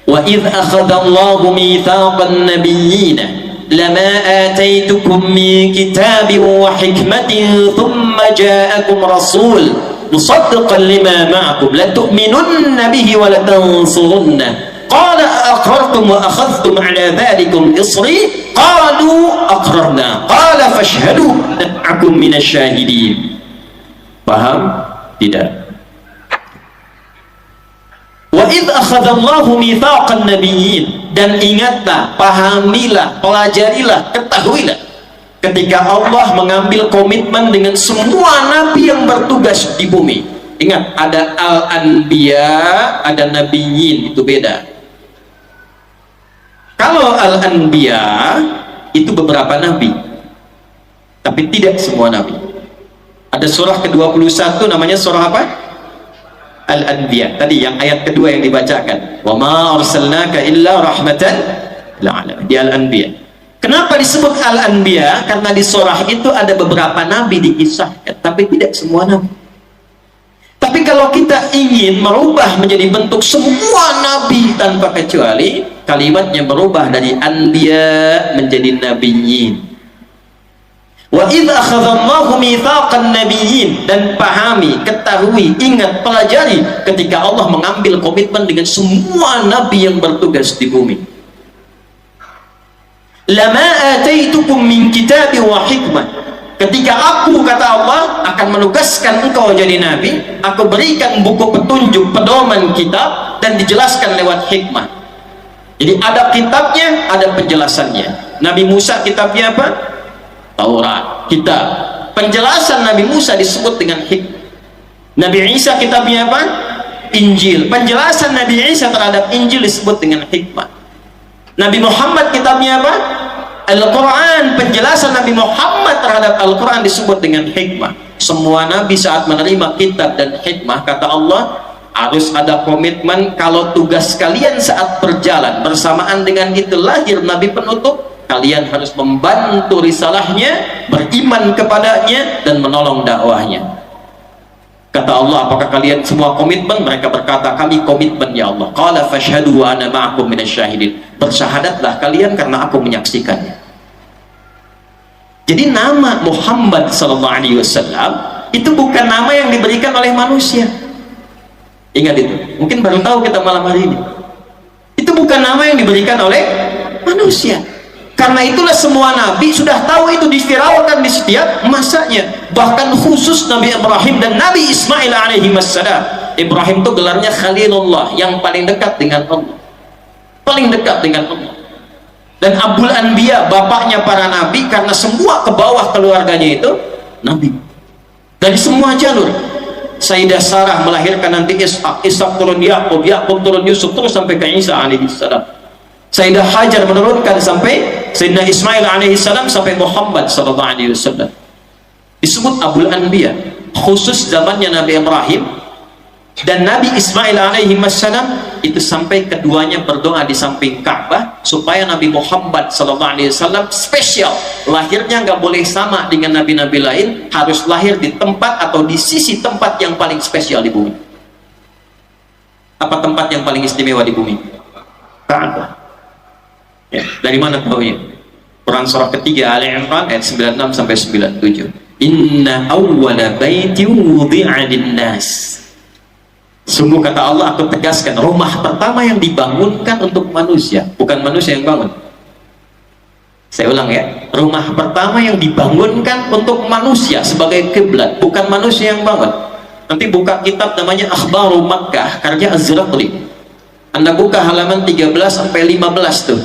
A: Wa idh akhadallahu mitsaqan nabiyyin lama ataitukum min kitabin wa hikmatin thumma ja'akum rasul musaddiqan lima ma'akum la tu'minunna bihi wa la tansurunna قال أقررتم وأخذتم على ذلكم إصري قالوا أقررنا قال فاشهدوا معكم من الشاهدين. Paham? Tidak. Wa idh akhadallahu mitsaqan nabiyyin, dan ingatlah, pahamilah, pelajarilah, ketahuilah ketika Allah mengambil komitmen dengan semua nabi yang bertugas di bumi. Ingat, ada al-anbiya, ada nabiyyin, itu beda. Kalau al-anbiya itu beberapa nabi, tapi tidak semua nabi. Ada surah ke-21 namanya surah apa? Al-Anbiya. Tadi yang ayat kedua yang dibacakan. Wa ma arsalnaka illa rahmatan lil alamin. Di Al-Anbiya. Kenapa disebut Al-Anbiya? Karena di surah itu ada beberapa nabi dikisahkan, tapi tidak semua nabi. Tapi kalau kita ingin merubah menjadi bentuk semua nabi tanpa kecuali, kalimatnya berubah dari anbiya menjadi nabiyyin. Wa idh akhadallahu mitsaqan nabiyyin, dan pahami, ketahui, ingat, pelajari ketika Allah mengambil komitmen dengan semua nabi yang bertugas di bumi. Lama ataitukum min kitabin wa hikmah, ketika aku, kata Allah, akan menugaskan engkau jadi nabi, aku berikan buku petunjuk, pedoman kitab, dan dijelaskan lewat hikmah. Jadi ada kitabnya, ada penjelasannya. Nabi Musa kitabnya apa? Taurat, kitab. Penjelasan Nabi Musa disebut dengan hikmah. Nabi Isa kitabnya apa? Injil. Penjelasan Nabi Isa terhadap Injil disebut dengan hikmah. Nabi Muhammad kitabnya apa? Al-Quran. Penjelasan Nabi Muhammad terhadap Al-Quran disebut dengan hikmah. Semua nabi saat menerima kitab dan hikmah, kata Allah, harus ada komitmen. Kalau tugas kalian saat berjalan bersamaan dengan itu lahir nabi penutup, kalian harus membantu risalahnya, beriman kepadanya, dan menolong dakwahnya. Kata Allah, apakah kalian semua komitmen? Mereka berkata, kami komitmen ya Allah. Qala fashhadu wa ana ma'akum minasyahidin. Bersyahadatlah kalian karena aku menyaksikannya. Jadi nama Muhammad SAW itu bukan nama yang diberikan oleh manusia. Ingat itu. Mungkin baru tahu kita malam hari ini. Itu bukan nama yang diberikan oleh manusia. Karena itulah semua nabi sudah tahu itu diviralkan di setiap masanya. Bahkan khusus Nabi Ibrahim dan Nabi Ismail alaihi wassalam. Ibrahim itu gelarnya Khalilullah, yang paling dekat dengan Allah. Paling dekat dengan Allah. Dan Abul Anbiya, bapaknya para nabi, karena semua ke bawah keluarganya itu nabi. Dari semua jalur. Sayyidah Sarah melahirkan nanti Ishak, Ishak turun Yakub, Yakub turun Yusuf, terus sampai ke Isa alaihi salam. Sayyidah Hajar menurunkan sampai Sayyidina Ismail alaihissalam sampai Muhammad sallallahu alaihi wasallam. Disebut Abul Anbiya, khusus zamannya Nabi Ibrahim dan Nabi Ismail alaihi wassalam, itu sampai keduanya berdoa di samping Ka'bah supaya Nabi Muhammad sallallahu alaihi wasallam spesial, lahirnya nggak boleh sama dengan nabi-nabi lain, harus lahir di tempat atau di sisi tempat yang paling spesial di bumi. Apa tempat yang paling istimewa di bumi? Ka'bah. Ya, dari mana tahunya? Quran surah ketiga Ali Imran ayat 96 sampai 97. Inna awwala baiti wudi'a lin-nas. Sungguh, kata Allah, aku tegaskan, rumah pertama yang dibangunkan untuk manusia, bukan manusia yang bangun. Saya ulang ya, rumah pertama yang dibangunkan untuk manusia sebagai kiblat, bukan manusia yang bangun. Nanti buka kitab namanya Akhbaru Makkah karya Az-Ziraqli. Anda buka halaman 13 sampai 15 tuh.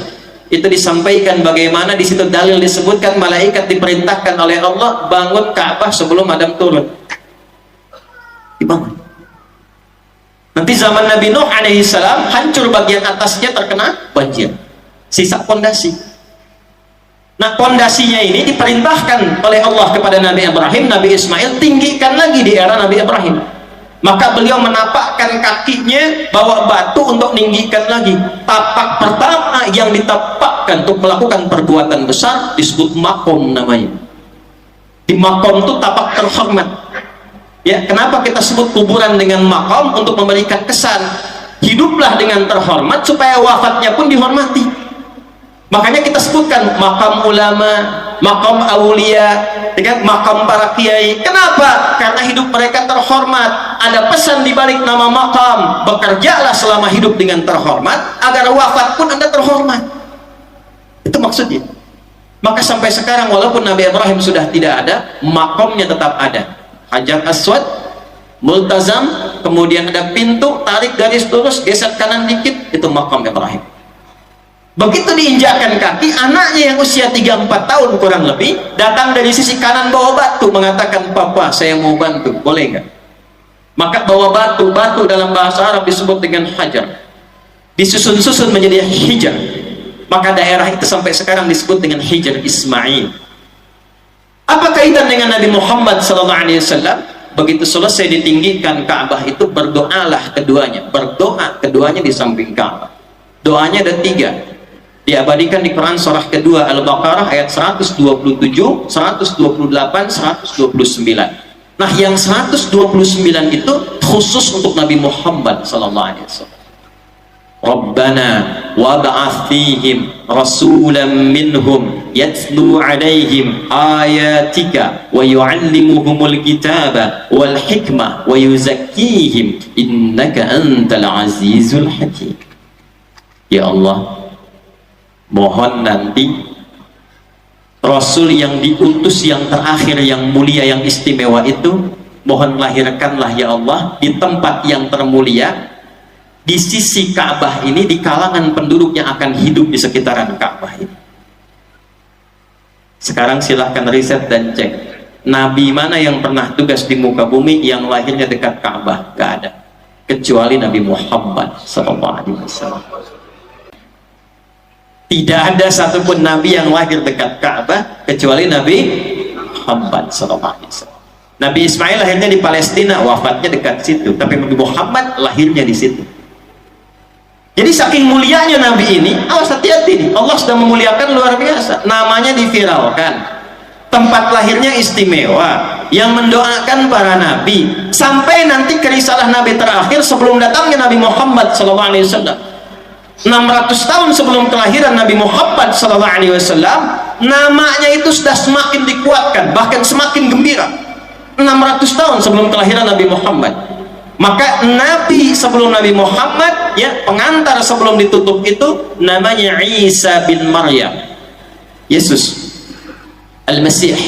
A: Itu disampaikan bagaimana di situ dalil disebutkan malaikat diperintahkan oleh Allah bangun Ka'bah sebelum Adam turun. Dibangun. Nanti zaman Nabi Nuh alaihissalam hancur bagian atasnya terkena banjir. Sisa pondasi. Nah, pondasinya ini diperintahkan oleh Allah kepada Nabi Ibrahim, Nabi Ismail, tinggikan lagi di era Nabi Ibrahim. Maka beliau menapakkan kakinya, bawa batu untuk meninggikan lagi. Tapak pertama yang ditapakkan untuk melakukan perbuatan besar disebut makom namanya. Di makom itu tapak terhormat. Ya, kenapa kita sebut kuburan dengan makom? Untuk memberikan kesan hiduplah dengan terhormat supaya wafatnya pun dihormati. Makanya kita sebutkan makam ulama, makam aulia, dengan makam para kiai. Kenapa? Karena hidup mereka terhormat. Ada pesan di balik nama makam. Bekerjalah selama hidup dengan terhormat agar wafat pun Anda terhormat. Itu maksudnya. Maka sampai sekarang walaupun Nabi Ibrahim sudah tidak ada, makamnya tetap ada. Hajar Aswad, multazam, kemudian ada pintu, tarik garis lurus, geser kanan dikit, itu makam Ibrahim. Begitu diinjakkan kaki, anaknya yang usia 3-4 tahun kurang lebih datang dari sisi kanan bawa batu, mengatakan, "Papa, saya mau bantu, boleh nggak?" Maka bawa batu dalam bahasa Arab disebut dengan hajar, disusun-susun menjadi hijar. Maka daerah itu sampai sekarang disebut dengan Hijar Ismail. Apa kaitan dengan Nabi Muhammad SAW? Begitu selesai ditinggikan Ka'bah itu, berdoalah keduanya. Berdoa keduanya di samping Ka'bah. Doanya ada 3. Diabadikan di Quran surah kedua Al-Baqarah ayat 127, 128, 129. Nah, yang 129 itu khusus untuk Nabi Muhammad SAW. Rabbana wab'ath fihim rasulan minhum yatlu 'alaihim ayatika wa yu'allimuhumul kitaba wal hikmah wa yuzakkihim innaka antal azizul hakim. Ya Allah, mohon nanti Rasul yang diutus yang terakhir, yang mulia, yang istimewa itu, mohon lahirkanlah ya Allah di tempat yang termulia, di sisi Ka'bah ini, di kalangan penduduk yang akan hidup di sekitaran Ka'bah ini. Sekarang silahkan riset dan cek, Nabi mana yang pernah tugas di muka bumi yang lahirnya dekat Ka'bah? Gak ada, kecuali Nabi Muhammad SAW. Tidak ada satupun Nabi yang lahir dekat Ka'bah kecuali Nabi Muhammad SAW. Nabi Ismail lahirnya di Palestina, wafatnya dekat situ, tapi Nabi Muhammad lahirnya di situ. Jadi saking mulianya Nabi ini, awas hati-hati nih, Allah sudah memuliakan luar biasa. Namanya diviralkan, tempat lahirnya istimewa, yang mendoakan para nabi, sampai nanti ke risalah Nabi terakhir sebelum datangnya Nabi Muhammad SAW. 600 tahun sebelum kelahiran Nabi Muhammad SAW, namanya itu sudah semakin dikuatkan, bahkan semakin gembira. 600 tahun sebelum kelahiran Nabi Muhammad. Maka Nabi sebelum Nabi Muhammad, ya, pengantar sebelum ditutup itu namanya Isa bin Maryam, Yesus Al-Masih.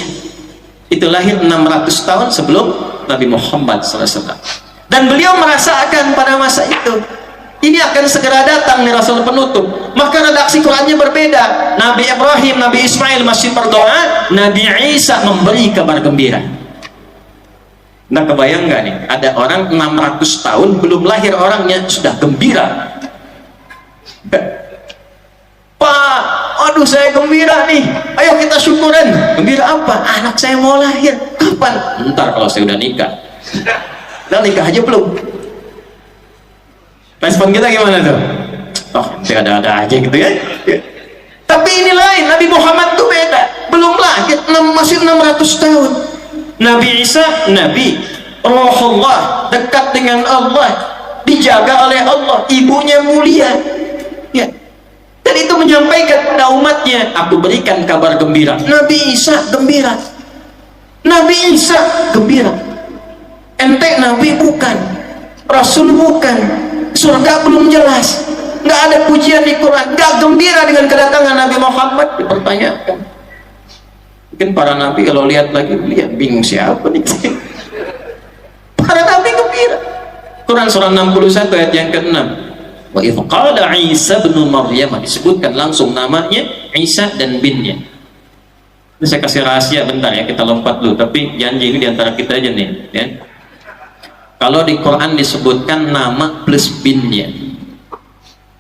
A: Itu lahir 600 tahun sebelum Nabi Muhammad SAW. Dan beliau merasakan pada masa itu, ini akan segera datang nih Rasul penutup. Maka redaksi Qurannya berbeda. Nabi Ibrahim, Nabi Ismail masih berdoa, Nabi Isa memberi kabar gembira. Nah, kebayang nggak nih, ada orang 600 tahun belum lahir orangnya sudah gembira. Pak, aduh saya gembira nih, ayo kita syukuran. Gembira apa? Anak saya mau lahir. Kapan? Ntar kalau saya udah nikah. Udah nikah aja belum? Respon kita gimana tuh? Oh, ada-ada aja gitu ya. Tapi ini lain, Nabi Muhammad tuh beda, belum lahir, masih 600 tahun. Nabi Isa, Nabi Rohullah, dekat dengan Allah, dijaga oleh Allah, ibunya mulia, ya. Dan itu menyampaikan pada umatnya, aku berikan kabar gembira. Nabi Isa gembira, Nabi Isa gembira. Ente Nabi bukan, Rasul bukan, surga belum jelas, nggak ada pujian di Quran, nggak gembira dengan kedatangan Nabi Muhammad. Dipertanyakan. Mungkin para nabi kalau lihat lagi, lihat bingung siapa nih. Para nabi gembira. Quran surah 61 ayat yang ke-6. Wa idh qala Isa bin Maryam, disebutkan langsung namanya Isa dan binnya. Ini saya kasih rahasia bentar ya, kita lompat dulu, tapi janji ini diantara kita aja nih, ya. Kalau di Quran disebutkan nama plus binnya,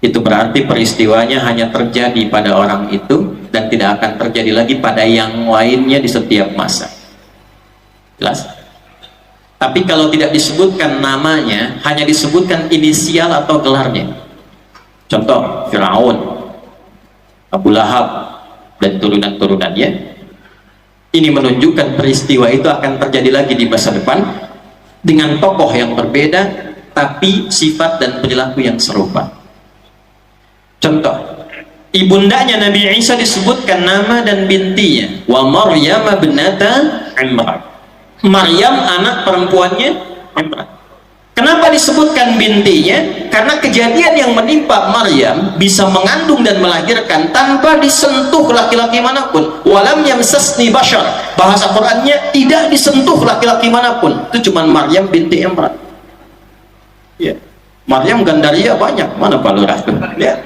A: itu berarti peristiwanya hanya terjadi pada orang itu dan tidak akan terjadi lagi pada yang lainnya di setiap masa. Jelas? Tapi kalau tidak disebutkan namanya, hanya disebutkan inisial atau gelarnya. Contoh, Firaun, Abu Lahab dan turunan-turunannya, Ini menunjukkan peristiwa itu akan terjadi lagi di masa depan dengan tokoh yang berbeda tapi sifat dan perilaku yang serupa. Contoh, ibundanya Nabi Isa disebutkan nama dan bintinya, wa Maryam ibnata Imran. Maryam anak perempuannya Imran. Kenapa disebutkan bintinya? Karena kejadian yang menimpa Maryam bisa mengandung dan melahirkan tanpa disentuh laki-laki manapun. Walam yamsasni bashar. Bahasa Qur'annya tidak disentuh laki-laki manapun. Itu cuma Maryam binti Imran. Ya. Maryam Gandaria banyak. Mana Pak Lurah tuh? Ya.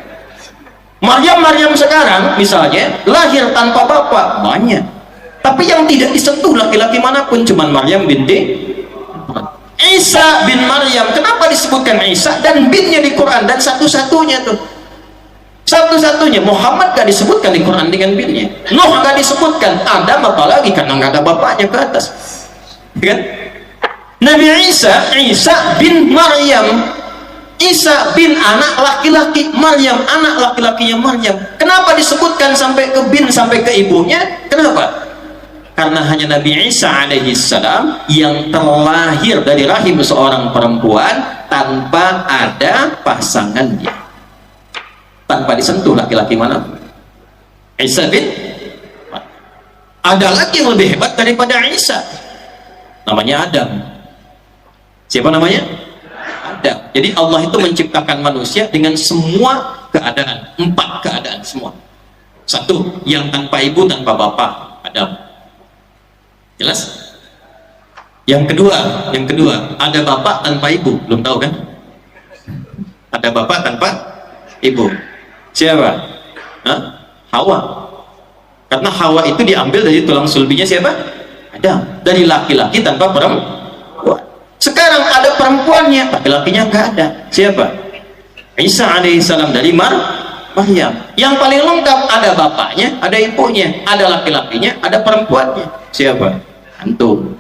A: Maryam sekarang misalnya lahir tanpa bapak banyak. Tapi yang tidak disentuh laki-laki manapun cuma Maryam binti Isa bin Maryam. Kenapa disebutkan Isa dan binnya di Quran? Dan satu-satunya tuh, satu-satunya. Muhammad gak disebutkan di Quran dengan binnya, Nuh gak disebutkan, Adam apalagi karena gak ada bapaknya ke atas, kan? Nabi Isa, Isa bin Maryam, Isa bin anak laki-laki Maryam, anak laki-lakinya Maryam. Kenapa disebutkan sampai ke bin, sampai ke ibunya? Kenapa? Karena hanya Nabi Isa alaihi salam yang terlahir dari rahim seorang perempuan tanpa ada pasangannya, tanpa disentuh laki-laki mana. Isa bin, ada lagi yang lebih hebat daripada Isa, namanya Adam. Siapa namanya? Adam. Jadi Allah itu menciptakan manusia dengan semua keadaan, 4 keadaan semua. Satu, yang tanpa ibu tanpa bapak, Adam. Jelas? Yang kedua, ada bapak tanpa ibu, belum tahu kan? Ada bapak tanpa ibu. Siapa? Hah? Hawa. Karena Hawa itu diambil dari tulang sulbinya siapa? Adam. Dari laki-laki tanpa perempuan. Sekarang ada perempuannya, laki-lakinya nggak ada. Siapa? Isa alaihissalam dari Maryam. Yang paling lengkap, ada bapaknya, ada ibunya, ada laki-lakinya, ada perempuannya. Siapa? Antum.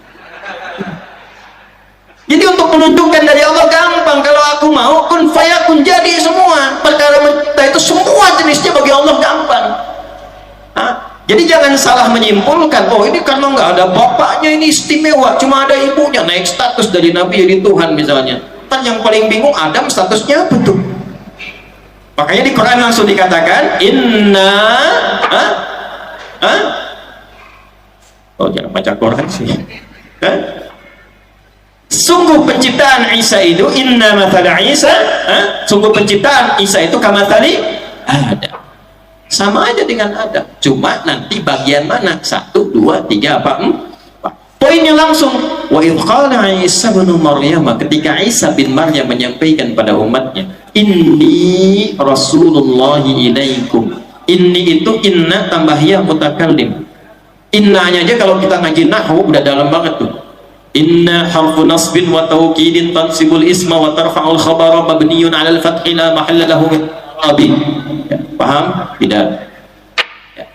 A: Jadi untuk menunjukkan dari Allah gampang. Kalau aku mau kun fayakun, jadi semua perkara mencipta itu semua jenisnya bagi Allah gampang. Jadi jangan salah menyimpulkan, oh ini karena nggak ada bapaknya ini istimewa, cuma ada ibunya, naik status dari Nabi jadi Tuhan misalnya. Kan yang paling bingung Adam statusnya apa tuh? Makanya di Quran langsung dikatakan inna oh jangan baca Quran sih. Sungguh penciptaan Isa itu inna mathala Isa, sungguh penciptaan Isa itu kamathali Adam. Sama aja dengan Adam, cuma nanti bagian mana? 1, 2, 3, apa? 4. Poinnya langsung wa idh qala Isa bin Maryam, ketika Isa bin Maryam menyampaikan pada umatnya, inni rasulullahi ilaikum. Inni itu inna tambah ya mutakallim. Innanya aja kalau kita ngaji nahwu udah dalam banget tuh. Inna harfu nasbin wa taukidin tansibul isma wa tarfa'ul khabara mabniyun 'alal fathi la mahalla lahu min i'rabi. Ya, paham? Tidak. Ya.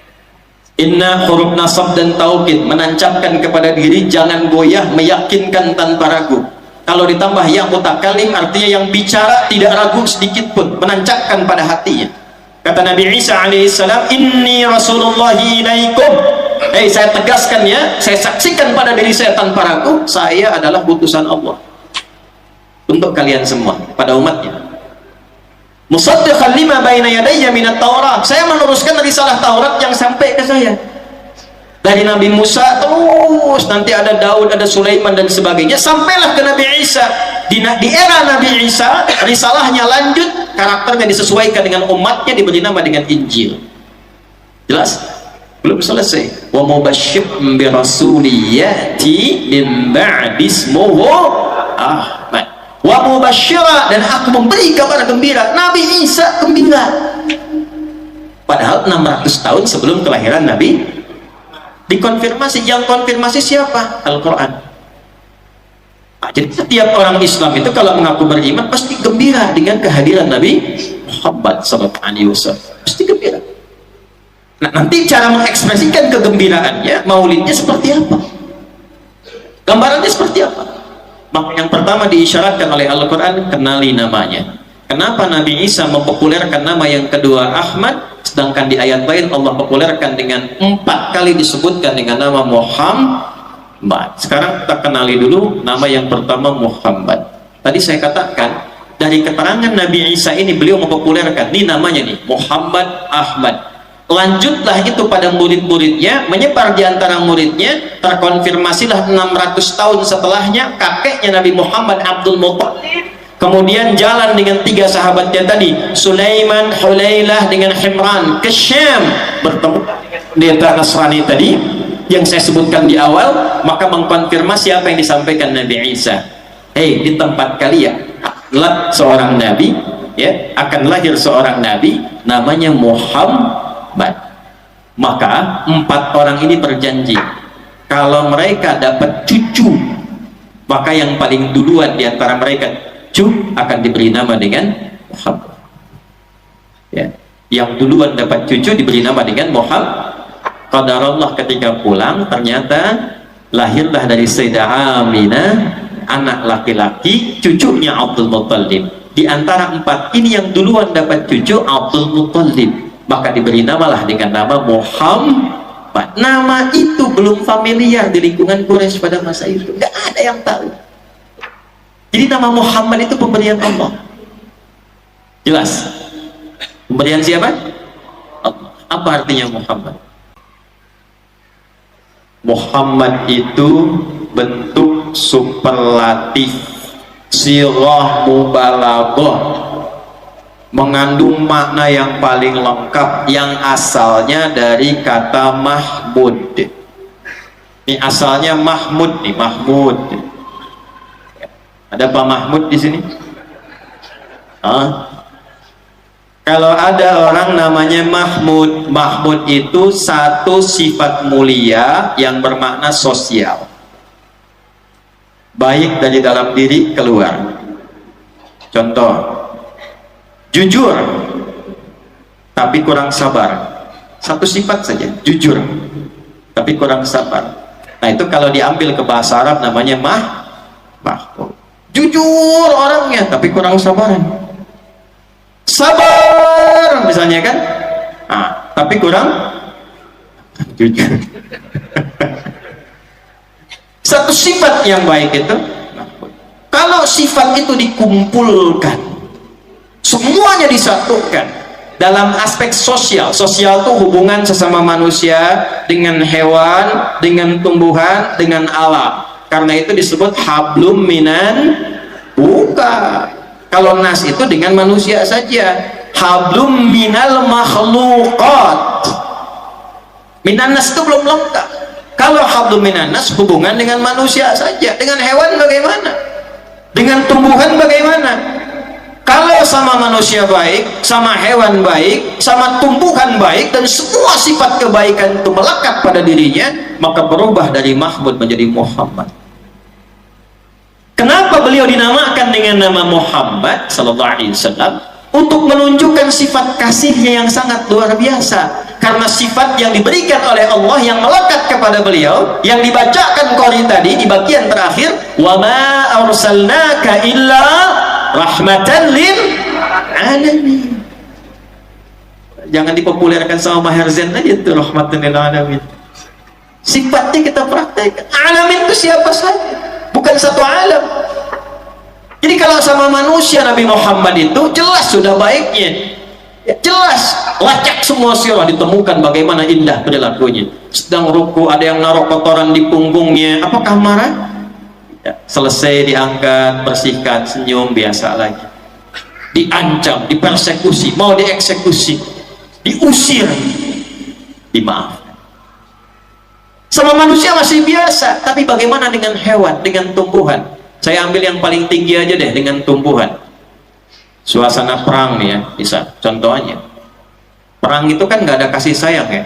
A: Inna huruf nasab dan taukid menancapkan kepada diri, jangan goyah, meyakinkan tanpa ragu. Kalau ditambah ya mutakallim artinya yang bicara tidak ragu sedikit pun, menancapkan pada hatinya. Kata Nabi Isa alaihissalam, inni rasulullahi ilaikum. Saya tegaskan ya, saya saksikan pada diri saya tanpa ragu, saya adalah utusan Allah untuk kalian semua, pada umatnya. Musaddiqan lima baina yadayya minat Taurat. Saya meneruskan risalah Taurat yang sampai ke saya. Dari Nabi Musa terus nanti ada Daud, ada Sulaiman dan sebagainya, sampailah ke Nabi Isa. Di era Nabi Isa, risalahnya lanjut, karakternya disesuaikan dengan umatnya, diberi nama dengan Injil. Jelas? Belum selesai. Wa mubasyshirun bi rasuliyati min ba'di ismuhu Ahmad. Wa mubasysyira, dan aku memberi kabar gembira. Nabi Isa gembira. Padahal 600 tahun sebelum kelahiran Nabi dikonfirmasi. Yang konfirmasi siapa? Al-Quran. Jadi setiap orang Islam itu kalau mengaku beriman pasti gembira dengan kehadiran Nabi Muhammad SAW. Pasti gembira. Nah, nanti cara mengekspresikan kegembiraannya, maulidnya seperti apa? Gambarannya seperti apa? Maka yang pertama diisyaratkan oleh Al-Quran, kenali namanya. Kenapa Nabi Isa mempopulerkan nama yang kedua Ahmad? Sedangkan di ayat lain Allah populerkan dengan 4 kali disebutkan dengan nama Muhammad. Sekarang kita kenali dulu nama yang pertama, Muhammad. Tadi saya katakan dari keterangan Nabi Isa ini beliau mempopulerkan, ini namanya nih Muhammad Ahmad. Lanjutlah itu pada murid-muridnya, menyebar di antara muridnya, terkonfirmasilah 600 tahun setelahnya kakeknya Nabi Muhammad Abdul Muttalib kemudian jalan dengan 3 sahabatnya tadi, Sulaiman, Hulailah dengan Himran ke Syam, bertemu dengan pendeta Nasrani tadi yang saya sebutkan di awal, maka mengkonfirmasi apa yang disampaikan Nabi Isa. Di tempat kalian seorang nabi, ya, akan lahir seorang nabi namanya Muhammad. Maka 4 orang ini berjanji kalau mereka dapat cucu, maka yang paling duluan di antara mereka akan diberi nama dengan Muhammad. Ya, yang duluan dapat cucu diberi nama dengan Muhammad. Qadarullah ketika pulang ternyata lahirlah dari Sayyidah Aminah anak laki-laki, cucunya Abdul Muttalib. Di antara 4 ini yang duluan dapat cucu Abdul Muttalib, maka diberi namalah dengan nama Muhammad. Nama itu belum familiar di lingkungan Quraisy pada masa itu, nggak ada yang tahu. Jadi nama Muhammad itu pemberian Allah. Jelas? Pemberian siapa? Allah. Apa artinya Muhammad? Muhammad itu bentuk superlatif, sirah mubalaghah, mengandung makna yang paling lengkap yang asalnya dari kata Mahmud. Ini asalnya Mahmud nih, Mahmud. Ada Pak Mahmud di sini? Kalau ada orang namanya Mahmud, Mahmud itu satu sifat mulia yang bermakna sosial, baik dari dalam diri keluar. Contoh, jujur tapi kurang sabar. Satu sifat saja, jujur tapi kurang sabar. Nah itu kalau diambil ke bahasa Arab namanya Mahmud. Jujur orangnya tapi kurang sabaran. Sabar misalnya kan, tapi kurang jujur. Satu sifat yang baik itu, kalau sifat itu dikumpulkan, semuanya disatukan dalam aspek sosial. Sosial itu hubungan sesama manusia dengan hewan, dengan tumbuhan, dengan alam. Karena itu disebut hablum minan, bukan. Kalau nas itu dengan manusia saja, hablum minal makhluqat. Minan nas itu belum lengkap. Kalau hablum minan nas hubungan dengan manusia saja, dengan hewan bagaimana? Dengan tumbuhan bagaimana? Kalau sama manusia baik, sama hewan baik, sama tumbuhan baik, dan semua sifat kebaikan itu melekat pada dirinya, maka berubah dari Mahmud menjadi Muhammad. Kenapa beliau dinamakan dengan nama Muhammad sallallahu alaihi wasallam? Untuk menunjukkan sifat kasihnya yang sangat luar biasa. Karena sifat yang diberikan oleh Allah yang melekat kepada beliau, yang dibacakan qori tadi di bagian terakhir, wa ma arsalnaka illa rahmatan lil alamin. Jangan dipopulerkan sama Maher Zain aja itu, rahmatan lil alamin. Sifatnya kita praktekkan. Alamin itu siapa saja, bukan satu alam. Jadi kalau sama manusia Nabi Muhammad itu jelas sudah baiknya, ya, jelas lacak semua sirah, ditemukan bagaimana indah perilakunya. Sedang ruku ada yang naruh kotoran di punggungnya, apakah marah? Ya, selesai diangkat, bersihkan, senyum, biasa lagi. Diancam, dipersekusi, mau dieksekusi, diusir, dimaafkan. Sama manusia masih biasa, tapi bagaimana dengan hewan, dengan tumbuhan? Saya ambil yang paling tinggi aja deh, dengan tumbuhan. Suasana perang nih ya, bisa contohnya. Perang itu kan nggak ada kasih sayang ya.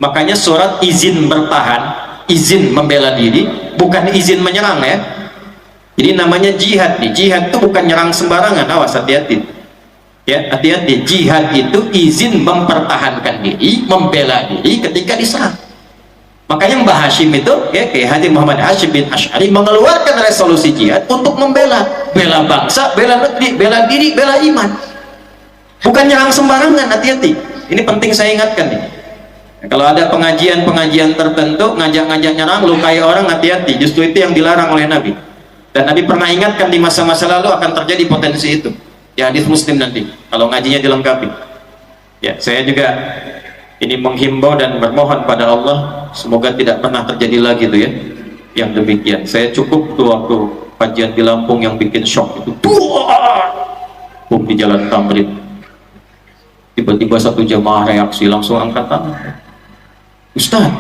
A: Makanya surat izin bertahan, izin membela diri, bukan izin menyerang ya. Jadi namanya jihad nih. Jihad itu bukan nyerang sembarangan, awas, hati-hati. Ya, hati-hati. Jihad itu izin mempertahankan diri, membela diri ketika diserang. Makanya Mbah Hashim itu, ya, Kiai Haji Muhammad Hashim bin Asy'ari mengeluarkan resolusi jihad untuk membela bangsa, bela negeri, bela diri, bela iman. Bukan nyerang sembarangan, hati-hati. Ini penting saya ingatkan nih. Kalau ada pengajian-pengajian tertentu ngajak-ngajak nyerang, lukai orang, hati-hati. Justru itu yang dilarang oleh Nabi. Dan Nabi pernah ingatkan di masa-masa lalu akan terjadi potensi itu. Ya, hadis Muslim nanti kalau ngajinya dilengkapi. Ya, saya juga ini menghimbau dan bermohon pada Allah semoga tidak pernah terjadi lagi tuh ya yang demikian. Saya cukup tuh waktu kajian di Lampung yang bikin shock itu, bom di Jalan Tamrin, tiba-tiba satu jamaah reaksi langsung angkat tangan, Ustaz,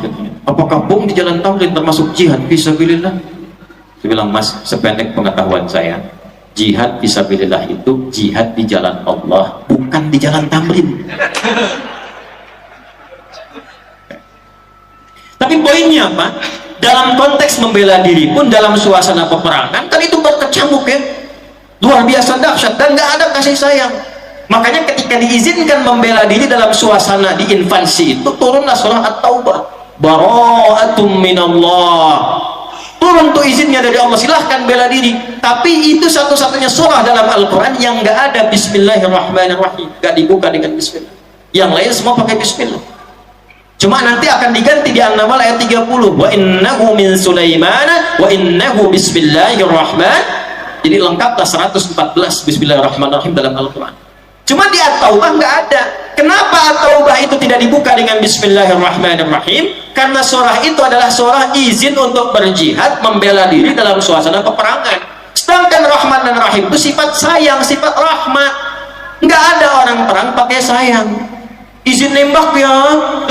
A: apakah bom di Jalan Tamrin termasuk jihad fisabilillah? Saya bilang, Mas, sependek pengetahuan saya, jihad fisabilillah itu jihad di jalan Allah, bukan di Jalan Tamrin. Tapi poinnya apa? Dalam konteks membela diri pun dalam suasana peperangan kan itu berkecamuk ya, luar biasa dahsyat dan nggak ada kasih sayang. Makanya ketika diizinkan membela diri dalam suasana di invasi itu turunlah surah At-Taubah, bara'atum minallah, turun tuh izinnya dari Allah, silahkan bela diri. Tapi itu satu-satunya surah dalam Al-Quran yang nggak ada Bismillahirrahmanirrahim, nggak dibuka dengan Bismillah. Yang lain semua pakai Bismillah. Cuma nanti akan diganti di An-Naml ayat 30, wa innahu min Sulaimana wa innahu bismillahirrahman. Jadi lengkaplah 114 Bismillahirrahmanirrahim dalam Al-Quran. Cuma di At-Taubah nggak ada. Kenapa At-Taubah itu tidak dibuka dengan Bismillahirrahmanirrahim? Karena surah itu adalah surah izin untuk berjihad, membela diri dalam suasana peperangan. Sedangkan Rahman dan Rahim itu sifat sayang, sifat rahmat. Nggak ada orang perang pakai sayang. Izin nembak ya,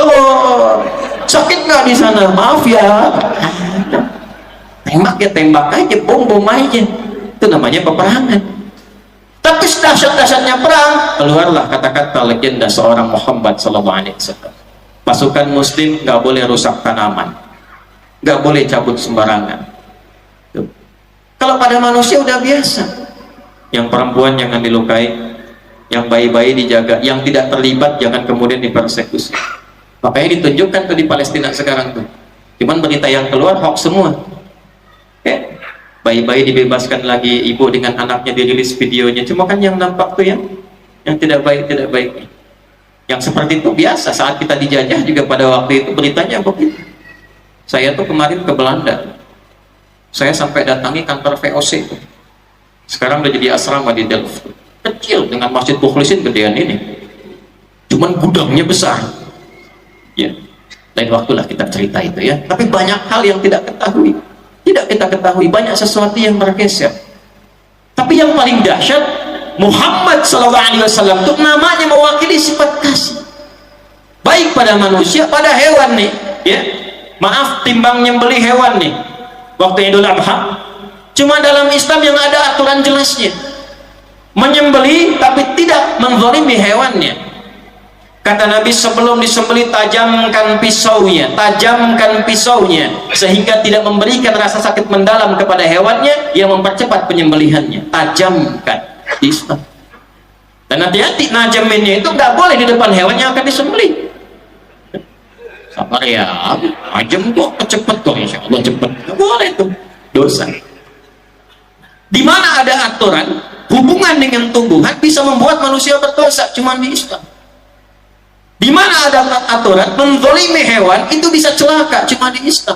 A: oh, sakit nggak di sana? Maaf ya, tembak ya tembak aja, bom aja. Itu namanya peperangan. Tapi dahsyat-dahsyatnya perang, keluarlah kata-kata legenda seorang Muhammad SAW. Pasukan Muslim nggak boleh rusak tanaman, nggak boleh cabut sembarangan. Tuh. Kalau pada manusia udah biasa, yang perempuan jangan dilukai, yang bayi-bayi dijaga, yang tidak terlibat jangan kemudian dipersekusi. Makanya ditunjukkan tuh di Palestina sekarang tuh, cuman berita yang keluar hoax semua. Oke, bayi-bayi dibebaskan lagi, ibu dengan anaknya dirilis videonya, cuma kan yang nampak tuh yang tidak baik. Yang seperti itu biasa saat kita dijajah juga pada waktu itu beritanya begitu. Saya tuh kemarin ke Belanda, saya sampai datangi kantor VOC tuh. Sekarang udah jadi asrama di Delft, kecil dengan Masjid Mukhlisin gedean ini, cuman gudangnya besar ya. Lain waktulah kita cerita itu ya. Tapi banyak hal yang tidak kita ketahui, banyak sesuatu yang bergeser. Tapi yang paling dahsyat, Muhammad SAW itu namanya mewakili sifat kasih, baik pada manusia, pada hewan nih ya. Maaf, timbang nyembeli hewan nih waktu Idul Adha, cuma dalam Islam yang ada aturan jelasnya, menyembeli tapi tidak menzalimi hewannya. Kata Nabi, sebelum disembeli tajamkan pisaunya sehingga tidak memberikan rasa sakit mendalam kepada hewannya, yang mempercepat penyembelihannya. Tajamkan di Islam. Dan hati-hati, najaminnya itu nggak boleh di depan hewan yang akan disembeli. Sabar ya, tajam kok cepet kok, insya Allah cepet. Nggak boleh tuh, dosa. Di mana ada aturan hubungan dengan tumbuhan bisa membuat manusia berdosa, cuma di Islam. Di mana ada aturan menzalimi hewan itu bisa celaka, cuma di Islam.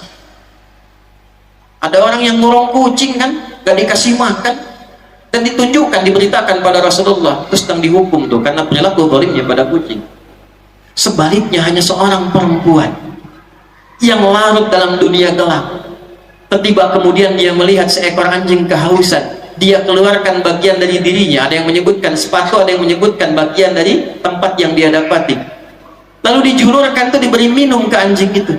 A: Ada orang yang ngurung kucing kan, gak dikasih makan, dan ditunjukkan, diberitakan pada Rasulullah, terus sedang dihukum tuh karena perilaku zalimnya pada kucing. Sebaliknya, hanya seorang perempuan yang larut dalam dunia gelap, tiba kemudian dia melihat seekor anjing kehausan, dia keluarkan bagian dari dirinya, ada yang menyebutkan sepatu, ada yang menyebutkan bagian dari tempat yang dia dapati, lalu dijulurkan tuh, diberi minum ke anjing itu.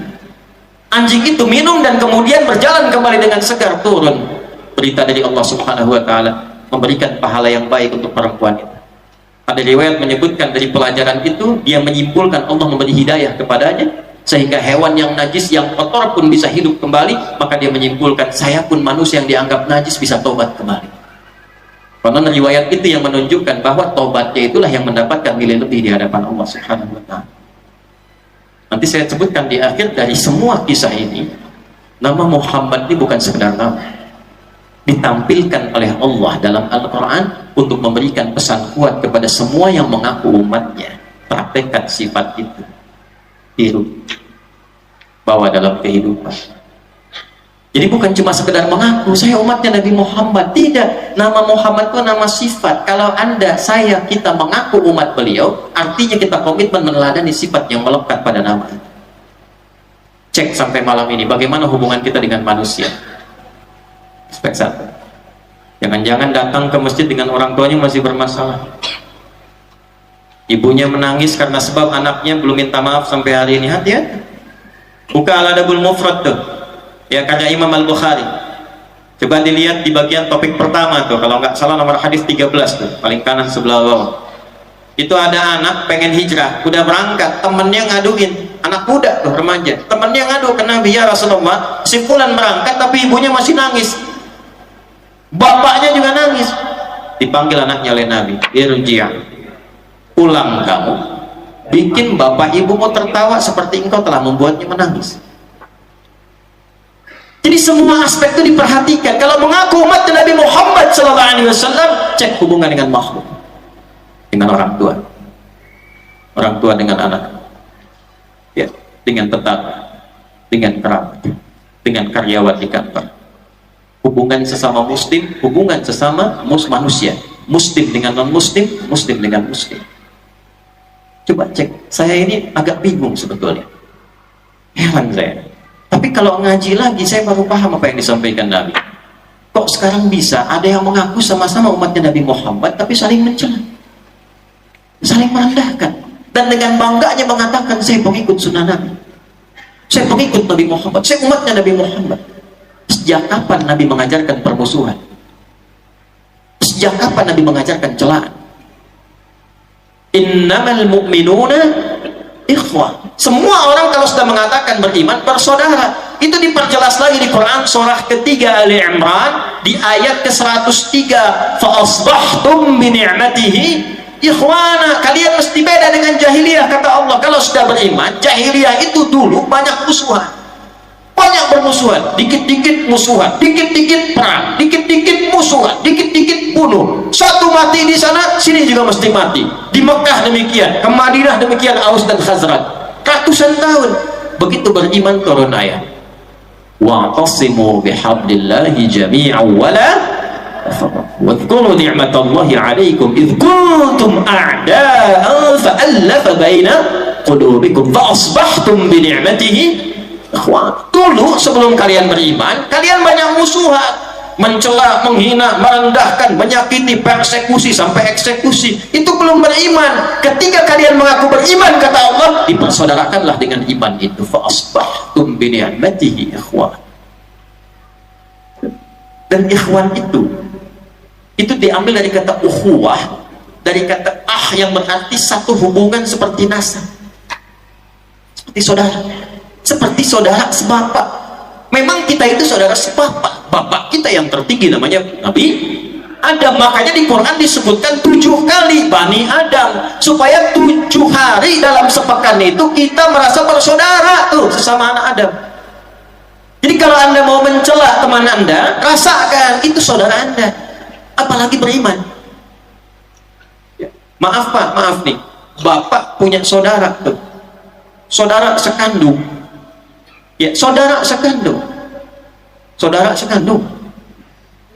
A: Anjing itu minum dan kemudian berjalan kembali dengan segar. Turun berita dari Allah Subhanahu wa Ta'ala, memberikan pahala yang baik untuk perempuan itu. Ada riwayat menyebutkan dari pelajaran itu dia menyimpulkan Allah memberi hidayah kepadanya, sehingga hewan yang najis, yang kotor pun bisa hidup kembali. Maka dia menyimpulkan, saya pun manusia yang dianggap najis bisa tobat kembali. Karena riwayat itu yang menunjukkan bahwa tobatnya itulah yang mendapatkan nilai lebih di hadapan Allah Subhanahu wa Ta'ala. Nanti saya sebutkan di akhir, dari semua kisah ini, nama Muhammad ini bukan sekedar nama, ditampilkan oleh Allah dalam Al-Quran untuk memberikan pesan kuat kepada semua yang mengaku umatnya. praktekkan sifat itu, tiru, bawa dalam kehidupan. Jadi bukan cuma sekedar mengaku saya umatnya Nabi Muhammad, tidak. Nama Muhammad itu nama sifat. Kalau Anda, saya, kita mengaku umat beliau, artinya kita komitmen meneladani sifat yang melekat pada nama itu. Cek sampai malam ini bagaimana hubungan kita dengan manusia. Aspek satu, jangan-jangan datang ke masjid dengan orang tuanya masih bermasalah. Ibunya menangis karena sebab anaknya belum minta maaf sampai hari ini. Hati-hati. Buka Al-Adabul Mufrad tuh, ya, karya Imam Al-Bukhari. Coba dilihat di bagian topik pertama tuh, kalau nggak salah nomor hadis 13 tuh, paling kanan sebelah bawah. Itu ada anak pengen hijrah, udah berangkat, temennya ngaduin, anak muda tuh, remaja, temennya ngadu ke Nabi, ya Rasulullah, si fulan berangkat tapi ibunya masih nangis, bapaknya juga nangis. Dipanggil anaknya oleh Nabi, irji', pulang kamu, bikin bapak ibumu tertawa seperti engkau telah membuatnya menangis. Jadi semua aspek itu diperhatikan. Kalau mengaku umat Nabi Muhammad SAW, cek hubungan dengan makhluk, dengan orang tua dengan anak, ya, dengan tetangga, dengan kerabat, dengan karyawan di kantor. Hubungan sesama muslim, hubungan sesama manusia, muslim dengan non muslim, muslim dengan muslim. Coba cek, saya ini agak bingung sebetulnya, heran saya. Tapi kalau ngaji lagi, saya baru paham apa yang disampaikan Nabi. Kok sekarang bisa ada yang mengaku sama-sama umatnya Nabi Muhammad, tapi saling mencela, saling merendahkan, dan dengan bangganya mengatakan, saya pengikut sunnah Nabi, saya pengikut Nabi Muhammad, saya umatnya Nabi Muhammad. Sejak kapan Nabi mengajarkan permusuhan? Sejak kapan Nabi mengajarkan celaan? Innamal mu'minuna ikhwah. Semua orang kalau sudah mengatakan beriman, bersaudara. Itu diperjelas lagi di Quran surah ketiga Ali Imran di ayat ke-103, fa asbahtum bi ni'matihi ikhwana. Kalian mesti beda dengan jahiliyah, kata Allah. Kalau sudah beriman, jahiliyah itu dulu banyak musuhan, banyak bermusuhan, dikit-dikit musuhan, dikit-dikit perang, dikit-dikit musuhan, dikit-dikit bunuh. Satu mati di sana, sini juga mesti mati. Di Mekah demikian, ke Madinah demikian, Aus dan Khazraj. Ratusan tahun. Begitu beriman turun ayat, wa'tasimu bihablillahi jami'an wala wadhkuru ni'matallahi 'alaikum idh kuntum a'da'an fa'alafa baina qulubikum fa'asbahtum bi ni'matihi ikhwan. Dulu sebelum kalian beriman, kalian banyak musuhan, mencela, menghina, merendahkan, menyakiti, persekusi sampai eksekusi. Itu belum beriman. Ketika kalian mengaku beriman, kata Allah, dipersaudarakanlah dengan iman itu. Fa asbahtum bi ni'matihi ikhwan. Dan ikhwan itu diambil dari kata ukhuwah, dari kata yang berarti satu hubungan seperti nasab, seperti saudara, seperti saudara sebapak. Memang kita itu saudara sebapak, bapak kita yang tertinggi namanya Nabi Adam. Makanya di Quran disebutkan 7 kali Bani Adam, supaya 7 hari dalam sepekan itu kita merasa bersaudara tuh sesama anak Adam. Jadi kalau Anda mau mencela teman Anda, rasakan itu saudara Anda, apalagi beriman. Maaf Pak, maaf nih, bapak punya saudara tuh, saudara sekandung, ya, saudara sekandung, saudara sekandung,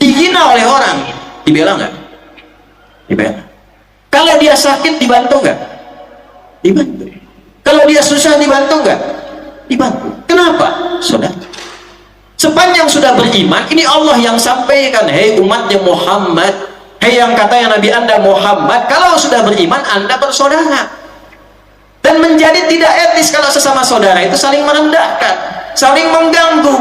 A: dihina oleh orang, dibela nggak? Dibela. Kalau dia sakit dibantu nggak? Dibantu. Kalau dia susah dibantu nggak? Dibantu. Kenapa? Saudara. Sepanjang sudah beriman, ini Allah yang sampaikan, hei umatnya Muhammad, hei yang katanya Nabi Anda Muhammad, kalau sudah beriman Anda bersaudara. Dan menjadi tidak etis kalau sesama saudara itu saling merendahkan, saling mengganggu,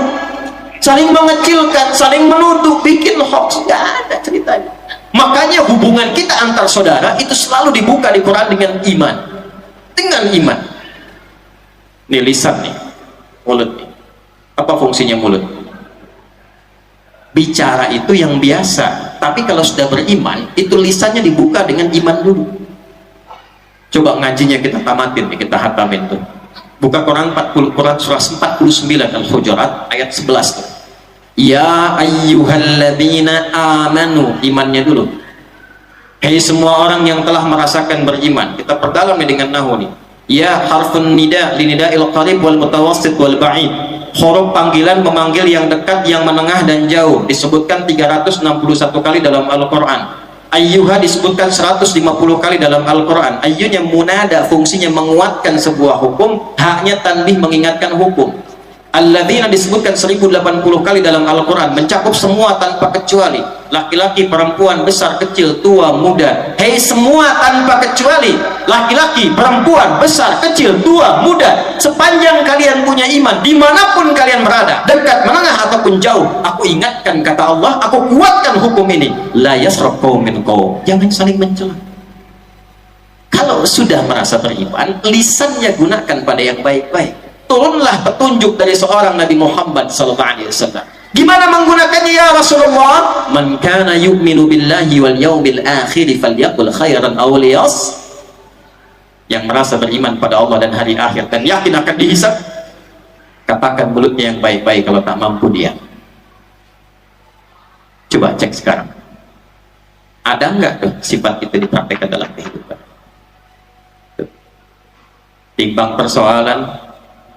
A: saling mengecilkan, saling menuduh, bikin hoax. Nggak ada ceritanya. Makanya hubungan kita antar saudara itu selalu dibuka di Quran dengan iman. Dengan iman. Nih lisan nih, mulut nih. Apa fungsinya mulut? Bicara itu yang biasa, tapi kalau sudah beriman, itu lisannya dibuka dengan iman dulu. Coba ngajinya kita tamatin nih, kita hatamin tuh. Buka Quran 40, Quran surah 49 Al-Hujurat ayat 11 tuh. Ya ayyuhalladzina amanu, imannya dulu. Hei semua orang yang telah merasakan beriman. Kita perdalam dengan nahu nih. Ya harfun nida linida'il qarib wal mutawassit wal ba'id. Huruf panggilan memanggil yang dekat, yang menengah dan jauh, disebutkan 361 kali dalam Al-Qur'an. Ayyuha disebutkan 150 kali dalam Al-Qur'an. Ayyunya munada, fungsinya menguatkan sebuah hukum, haknya tanbih mengingatkan hukum. Alladzina disebutkan 1080 kali dalam Al-Quran, mencakup semua tanpa kecuali, laki-laki, perempuan, besar, kecil, tua, muda. Hei semua tanpa kecuali, laki-laki, perempuan, besar, kecil, tua, muda, sepanjang kalian punya iman, dimanapun kalian berada, dekat, menengah ataupun jauh, aku ingatkan kata Allah, aku kuatkan hukum ini. La yasrab qaumin qaum, jangan saling mencela. Kalau sudah merasa beriman, lisannya gunakan pada yang baik-baik. Turunlah petunjuk dari seorang Nabi Muhammad SAW. Gimana menggunakannya ya Rasulullah? Man kana yu'minu billahi wal yawmil akhir falyaqul khairan aw liyas. Yang merasa beriman pada Allah dan hari akhir dan yakin akan dihisab, katakan mulutnya yang baik-baik, kalau tak mampu dia. Coba cek sekarang. Ada enggak tuh sifat itu dipraktekkan dalam kehidupan? Timbang persoalan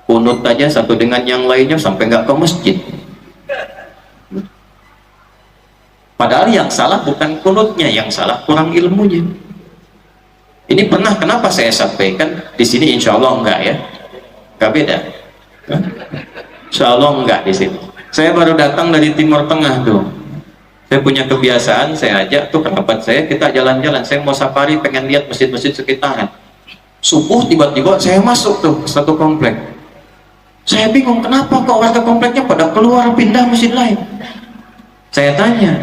A: kunut aja satu dengan yang lainnya sampai nggak ke masjid. Padahal yang salah bukan kunutnya, yang salah kurang ilmunya. Ini pernah, kenapa saya sampaikan di sini? Insya Allah enggak ya, nggak beda. Insya Allah enggak di sini. Saya baru datang dari Timur Tengah tuh. Saya punya kebiasaan, saya ajak tuh kerabat saya, kita jalan-jalan. Saya mau safari, pengen lihat masjid-masjid sekitaran. Subuh tiba-tiba saya masuk tuh ke satu komplek. Saya bingung, kenapa kok warga kompleknya pada keluar pindah masjid lain? Saya tanya,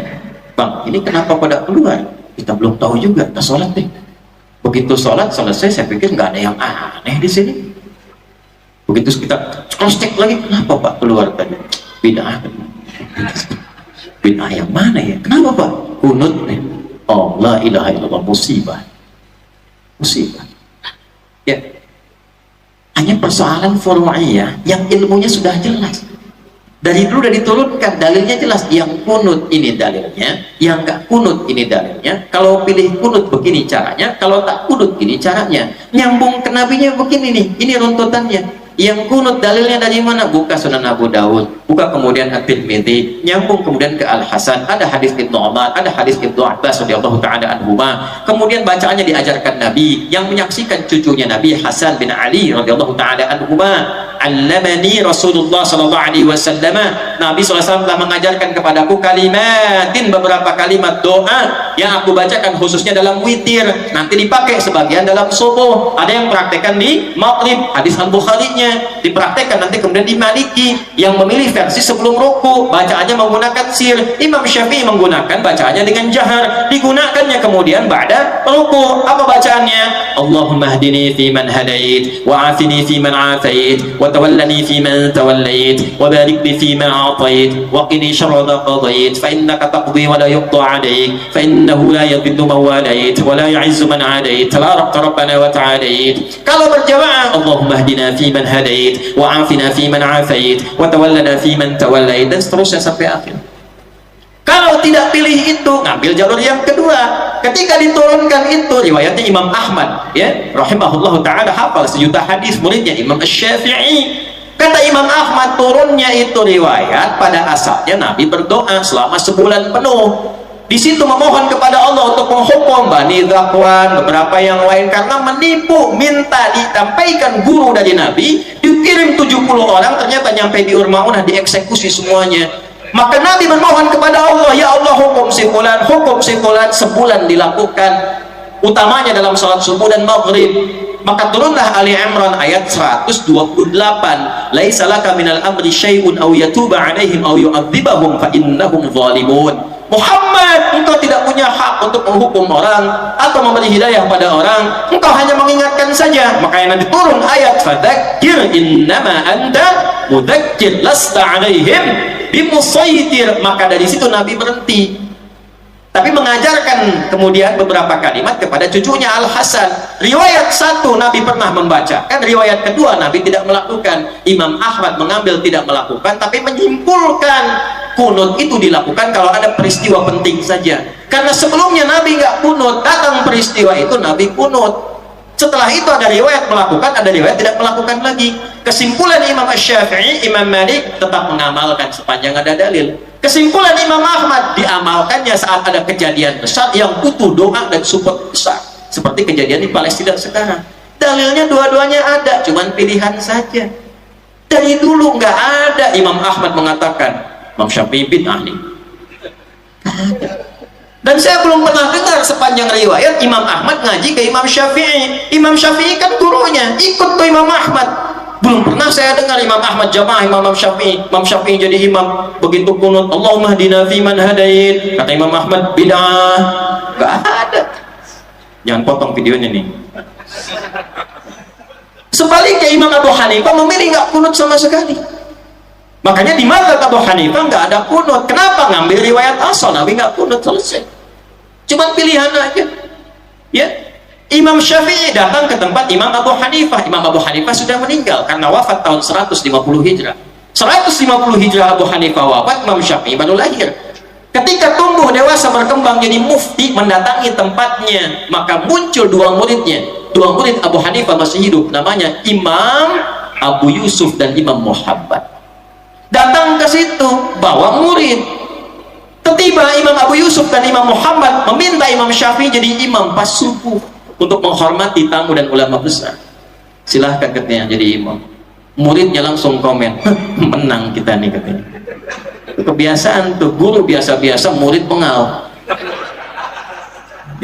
A: Bang, ini kenapa pada keluar? Kita belum tahu juga, kita sholat deh. Begitu sholat selesai, saya pikir nggak ada yang aneh di sini. Begitu kita cross check lagi, kenapa Pak keluar tadi? Bid'ah. Bid'ah yang mana ya? Kenapa Pak? Kunut nih. Oh, la ilaha illallah, musibah. Musibah. Ya. Hanya persoalan furu'iyah yang ilmunya sudah jelas. Dari dulu sudah diturunkan, dalilnya jelas. Yang kunut ini dalilnya, yang enggak kunut ini dalilnya. Kalau pilih kunut begini caranya, kalau tak kunut ini caranya. Nyambung ke nabinya begini nih, ini runtutannya. Yang kunut dalilnya dari mana? Buka Sunan Abu Dawud, buka kemudian At-Tirmidzi, nyambung kemudian ke Al-Hasan, ada hadis Ibnu Umar, ada hadis Ibnu Abbas radhiyallahu taala anhuma. Kemudian bacaannya diajarkan Nabi, yang menyaksikan cucunya Nabi Hasan bin Ali radhiyallahu taala anhuma. Allamani Rasulullah sallallahu alaihi wasallam, Nabi SAW telah mengajarkan kepadaku kalimatin, beberapa kalimat doa yang aku bacakan khususnya dalam witir, nanti dipakai sebagian dalam subuh. Ada yang praktekkan di maghrib, hadis Al-Bukhari-nya dipraktekkan nanti kemudian di Maliki, yang memilih versi sebelum ruku, bacaannya menggunakan sir. Imam Syafi'i menggunakan bacaannya dengan jahar, digunakannya kemudian ba'da ruku. Apa bacaannya? Allahumma hdini fi man hadait wa afini fi man afait wa tawallani fi man tawallait wa barik li fi ma a'tait wa qini syarra ma qadait fa innaka taqdi wa la yuqda 'alaik fa innahu la yadhillu man walait wa la yu'izzu man 'adait tabarakta rabbana wa ta'alait. Kalau berjamaah, Allahumma hdina fi man hadait wa afina fi man afait wa tawallana fi man tawallait, dan seterusnya sampai akhir. Kalau tidak pilih itu, ngambil jalur yang kedua. Ketika diturunkan itu, riwayatnya Imam Ahmad, ya, rahimahullah taala, hafal sejuta hadis muridnya Imam Asy-Syafi'i. Kata Imam Ahmad, turunnya itu riwayat pada asalnya Nabi berdoa selama sebulan penuh. Di situ memohon kepada Allah untuk menghukum Bani Zakwan, beberapa yang lain, karena menipu, minta disampaikan guru dari Nabi, dikirim 70 orang, ternyata nyampe di Urmaunah dieksekusi semuanya. Maka Nabi memohon kepada Allah, ya Allah, hukum si fulan, sebulan dilakukan, utamanya dalam salat subuh dan maghrib. Maka turunlah Ali Imran ayat 128, laisa laka minal amri syai'un aw yatuba 'alaihim aw yu'adzibahum fa innahum zalimun. Muhammad, engkau tidak punya hak untuk menghukum orang atau memberi hidayah pada orang, engkau hanya mengingatkan saja. Makanya nanti turun ayat fadzakir innama anta mudzakir lasta 'alaihim bimusaitir. Maka dari situ Nabi berhenti, tapi mengajarkan kemudian beberapa kalimat kepada cucunya Al-Hasan. Riwayat satu Nabi pernah membacakan, riwayat kedua Nabi tidak melakukan. Imam Ahmad mengambil tidak melakukan, tapi menyimpulkan kunut itu dilakukan kalau ada peristiwa penting saja. Karena sebelumnya Nabi nggak kunut, datang peristiwa itu Nabi kunut. Setelah itu ada riwayat melakukan, ada riwayat tidak melakukan lagi. Kesimpulan Imam Syafi'i, Imam Malik tetap mengamalkan sepanjang ada dalil. Kesimpulan Imam Ahmad, diamalkannya saat ada kejadian besar yang butuh doa dan support besar, seperti kejadian di Palestina sekarang. Dalilnya dua-duanya ada, cuman pilihan saja. Dari dulu nggak ada Imam Ahmad mengatakan Imam Syafi'i bid'ah nih. Dan saya belum pernah dengar sepanjang riwayat Imam Ahmad ngaji ke Imam Syafi'i. Imam Syafi'i kan gurunya, ikut ke Imam Ahmad. Belum pernah saya dengar Imam Ahmad jamaah Imam Syafi'i. Imam Syafi'i jadi imam, begitu kunut Allahumma hdina fi man hadait, kata Imam Ahmad bid'ah. Nggak ada. Jangan potong videonya nih. Sebaliknya Imam Abu Hanifah memilih nggak kunut sama sekali. Makanya di mazhab Abu Hanifah nggak ada kunut. Kenapa? Ngambil riwayat asal, Nabi nggak kunut, selesai. Cuman pilihan aja. Ya, Imam Syafi'i datang ke tempat Imam Abu Hanifah. Imam Abu Hanifah sudah meninggal karena wafat tahun 150 Hijrah. 150 Hijrah Abu Hanifah wafat, Imam Syafi'i baru lahir. Ketika tumbuh dewasa berkembang jadi mufti, mendatangi tempatnya, maka muncul dua muridnya. Dua murid Abu Hanifah masih hidup, namanya Imam Abu Yusuf dan Imam Muhammad. Datang ke situ bawa murid. Tiba Imam Abu Yusuf dan Imam Muhammad meminta Imam Syafi'i jadi imam pas subuh untuk menghormati tamu dan ulama besar. Silahkan katanya jadi imam. Muridnya langsung komen, menang kita nih katanya. Kebiasaan tuh, guru biasa-biasa, murid pengal.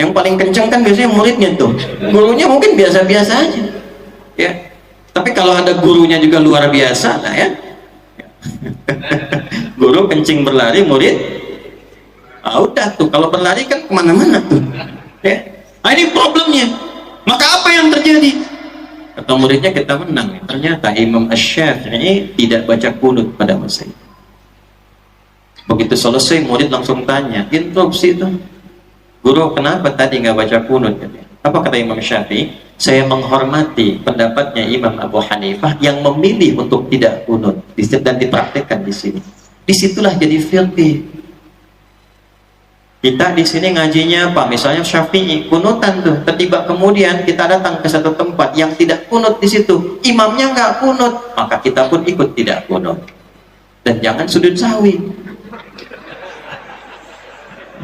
A: Yang paling kenceng kan biasanya muridnya tuh. Gurunya mungkin biasa-biasa aja. Ya. Tapi kalau ada gurunya juga luar biasa lah ya. Guru kencing berlari, murid udah tuh, kalau berlari kan kemana-mana tuh ya. Ini problemnya. Maka apa yang terjadi? Kata muridnya, kita menang. Ternyata Imam Asy-Syafi'i tidak baca kunut pada masa itu. Begitu selesai, murid langsung tanya, interupsi itu, guru kenapa tadi nggak baca kunut? Apa kata Imam Syafi'i? Saya menghormati pendapatnya Imam Abu Hanifah yang memilih untuk tidak kunut, dan dipraktekkan di sini. Disitulah jadi fiqih. Kita di sini ngajinya apa? Misalnya Syafi'i kunutan tuh. Tiba kemudian kita datang ke satu tempat yang tidak kunut di situ, imamnya nggak kunut, maka kita pun ikut tidak kunut. Dan jangan sudut sawi.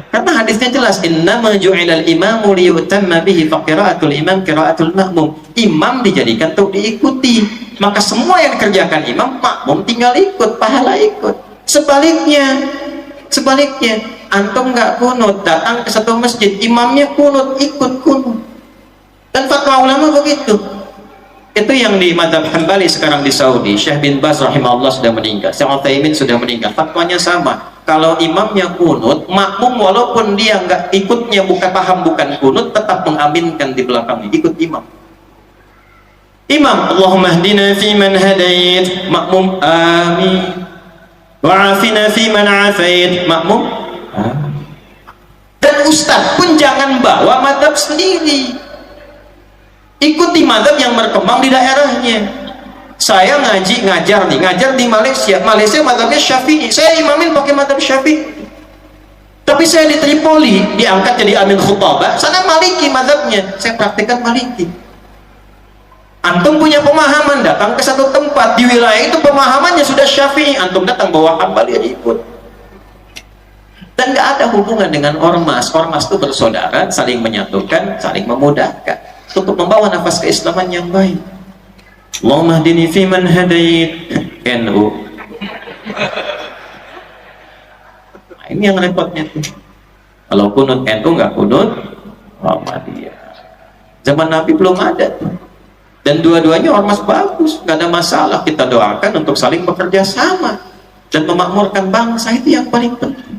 A: Karena hadisnya jelas, innama ju'ilal imamu liyutamma bihi fa qira'atul imam qira'atul ma'mum. Imam dijadikan untuk diikuti. Maka semua yang dikerjakan imam, makmum tinggal ikut, pahala ikut. Sebaliknya, antum nggak kunut, datang ke satu masjid, imamnya kunut, ikut kunut. Dan fatwa ulama begitu. Itu yang di mazhab Hambali sekarang di Saudi. Syekh bin Baz rahimahullah sudah meninggal, Syekh Utsaimin sudah meninggal. Fatwanya sama. Kalau imamnya kunut, makmum walaupun dia nggak ikutnya, bukan paham bukan kunut, tetap mengaminkan di belakangnya, ikut imam. Imam, Allahumma hdina fi man hadait, makmum amin. Wa'afina fi man afait, makmum. Dan ustadz pun jangan bawa mazhab sendiri, ikuti mazhab yang berkembang di daerahnya. Saya ngajar di Malaysia mazhabnya Syafi'i, saya imamin pakai mazhab Syafi'i. Tapi saya di Tripoli diangkat jadi amin khutbah, sana Maliki mazhabnya, saya praktikkan Maliki. Antum punya pemahaman, datang ke satu tempat di wilayah itu pemahamannya sudah Syafi'i, antum datang bawa Hambali ikut. Dan nggak ada hubungan dengan ormas. Ormas itu bersaudara, saling menyatukan, saling memudahkan untuk membawa nafas keislaman yang baik. Allahumma hdini fi man hadait, NU. Nah, ini yang repotnya tuh. Kalau kunut NU nggak kunut Muhammadiyah. Zaman Nabi belum ada tuh. Dan dua-duanya ormas bagus, nggak ada masalah. Kita doakan untuk saling bekerja sama dan memakmurkan bangsa, itu yang paling penting.